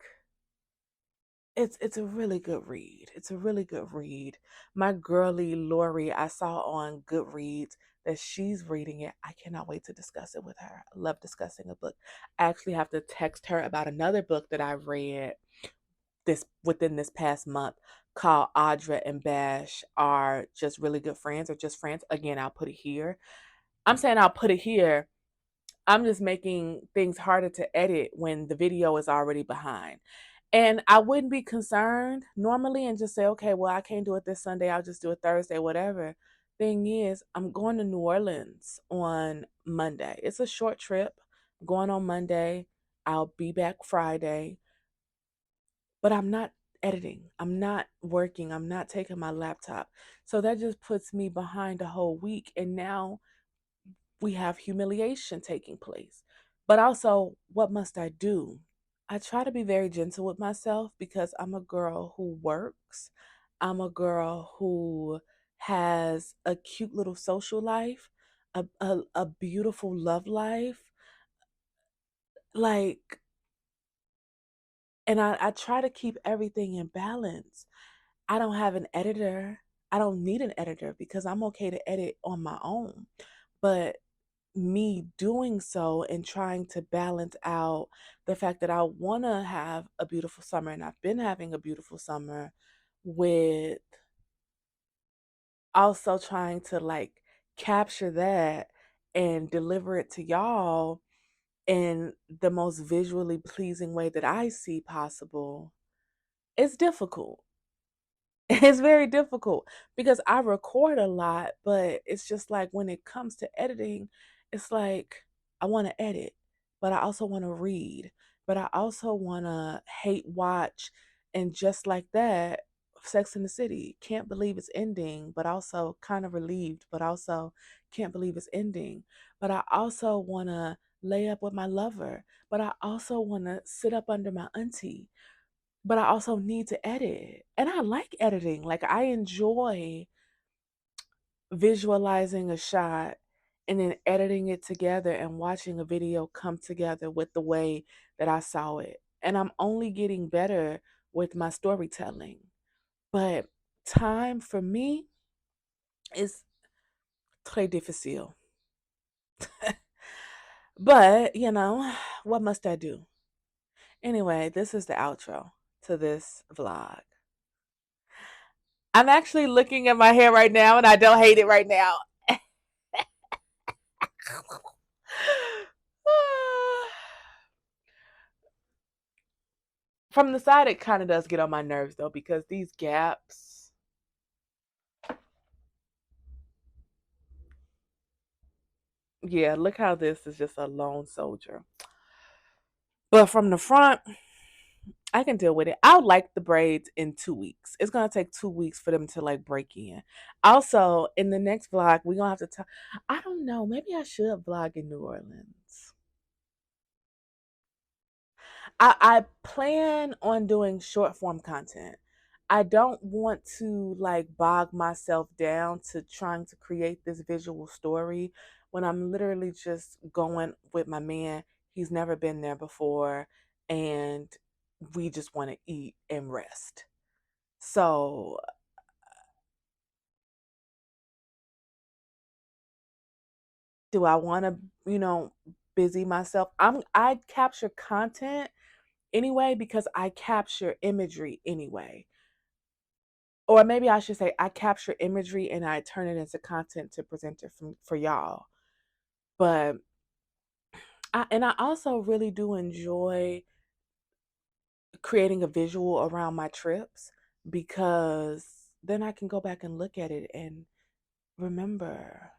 it's a really good read. It's a really good read. My girly Lori, I saw on Goodreads that she's reading it. I cannot wait to discuss it with her. I love discussing a book. I actually have to text her about another book that I read this within this past month called Audra and Bash Are Just Really Good Friends or Just Friends. Again, I'll put it here. I'm saying I'll put it here. I'm just making things harder to edit when the video is already behind. And I wouldn't be concerned normally and just say, okay, well, I can't do it this Sunday. I'll just do it Thursday, whatever. Thing is, I'm going to New Orleans on Monday. It's a short trip. I'm going on Monday. I'll be back Friday, but I'm not editing. I'm not working. I'm not taking my laptop. So that just puts me behind a whole week. And now we have humiliation taking place. But also, what must I do? I try to be very gentle with myself because I'm a girl who works. I'm a girl who has a cute little social life, a beautiful love life. Like, and I try to keep everything in balance. I don't have an editor. I don't need an editor because I'm okay to edit on my own. But me doing so and trying to balance out the fact that I want to have a beautiful summer and I've been having a beautiful summer with also trying to like capture that and deliver it to y'all in the most visually pleasing way that I see possible. it's difficult. It's very difficult because I record a lot, but it's just like when it comes to editing, it's like I want to edit, but I also want to read, but I also want to hate watch. And just like that, Sex in the City, can't believe it's ending, but also kind of relieved, but also can't believe it's ending. But I also want to lay up with my lover, but I also want to sit up under my auntie, but I also need to edit. And I like editing. Like I enjoy visualizing a shot and then editing it together and watching a video come together with the way that I saw it. And I'm only getting better with my storytelling. But time for me is très difficile. But, what must I do? Anyway, this is the outro to this vlog. I'm actually looking at my hair right now and I don't hate it right now. From the side, it kind of does get on my nerves though, because these gaps. Yeah, look how this is just a lone soldier. But from the front, I can deal with it. I'll like the braids in 2 weeks. It's gonna take 2 weeks for them to like break in. Also, in the next vlog, we're gonna have to talk. I don't know. Maybe I should vlog in New Orleans. I plan on doing short form content. I don't want to like bog myself down to trying to create this visual story when I'm literally just going with my man. He's never been there before and we just want to eat and rest. So, do I want to, busy myself? I capture content anyway because I capture imagery anyway. Or maybe I should say I capture imagery and I turn it into content to present it for y'all. But I also really do enjoy creating a visual around my trips because then I can go back and look at it and remember.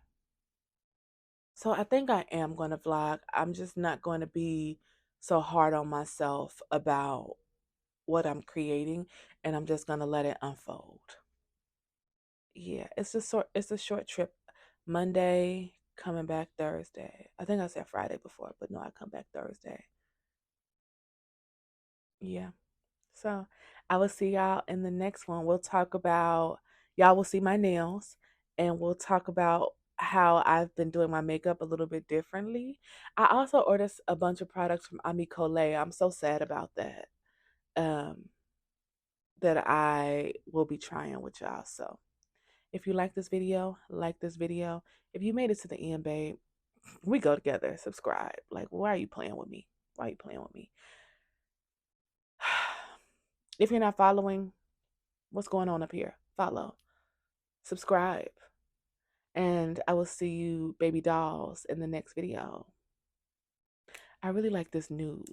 So I think I am going to vlog. I'm just not going to be so hard on myself about what I'm creating, and I'm just going to let it unfold. Yeah, it's a short trip. Monday, coming back Thursday. I think I said Friday before, but no, I come back Thursday. Yeah. So I will see y'all in the next one. We'll talk about, y'all will see my nails, and we'll talk about how I've been doing my makeup a little bit differently. I also ordered a bunch of products from Ami Collet. I'm so sad about that. Um, that I will be trying with y'all. So if you like this video, like this video. If you made it to the end, babe, we go together. Subscribe. Like, why are you playing with me? Why are you playing with me? If you're not following, what's going on up here? Follow, subscribe, and I will see you, baby dolls, in the next video. I really like this nude.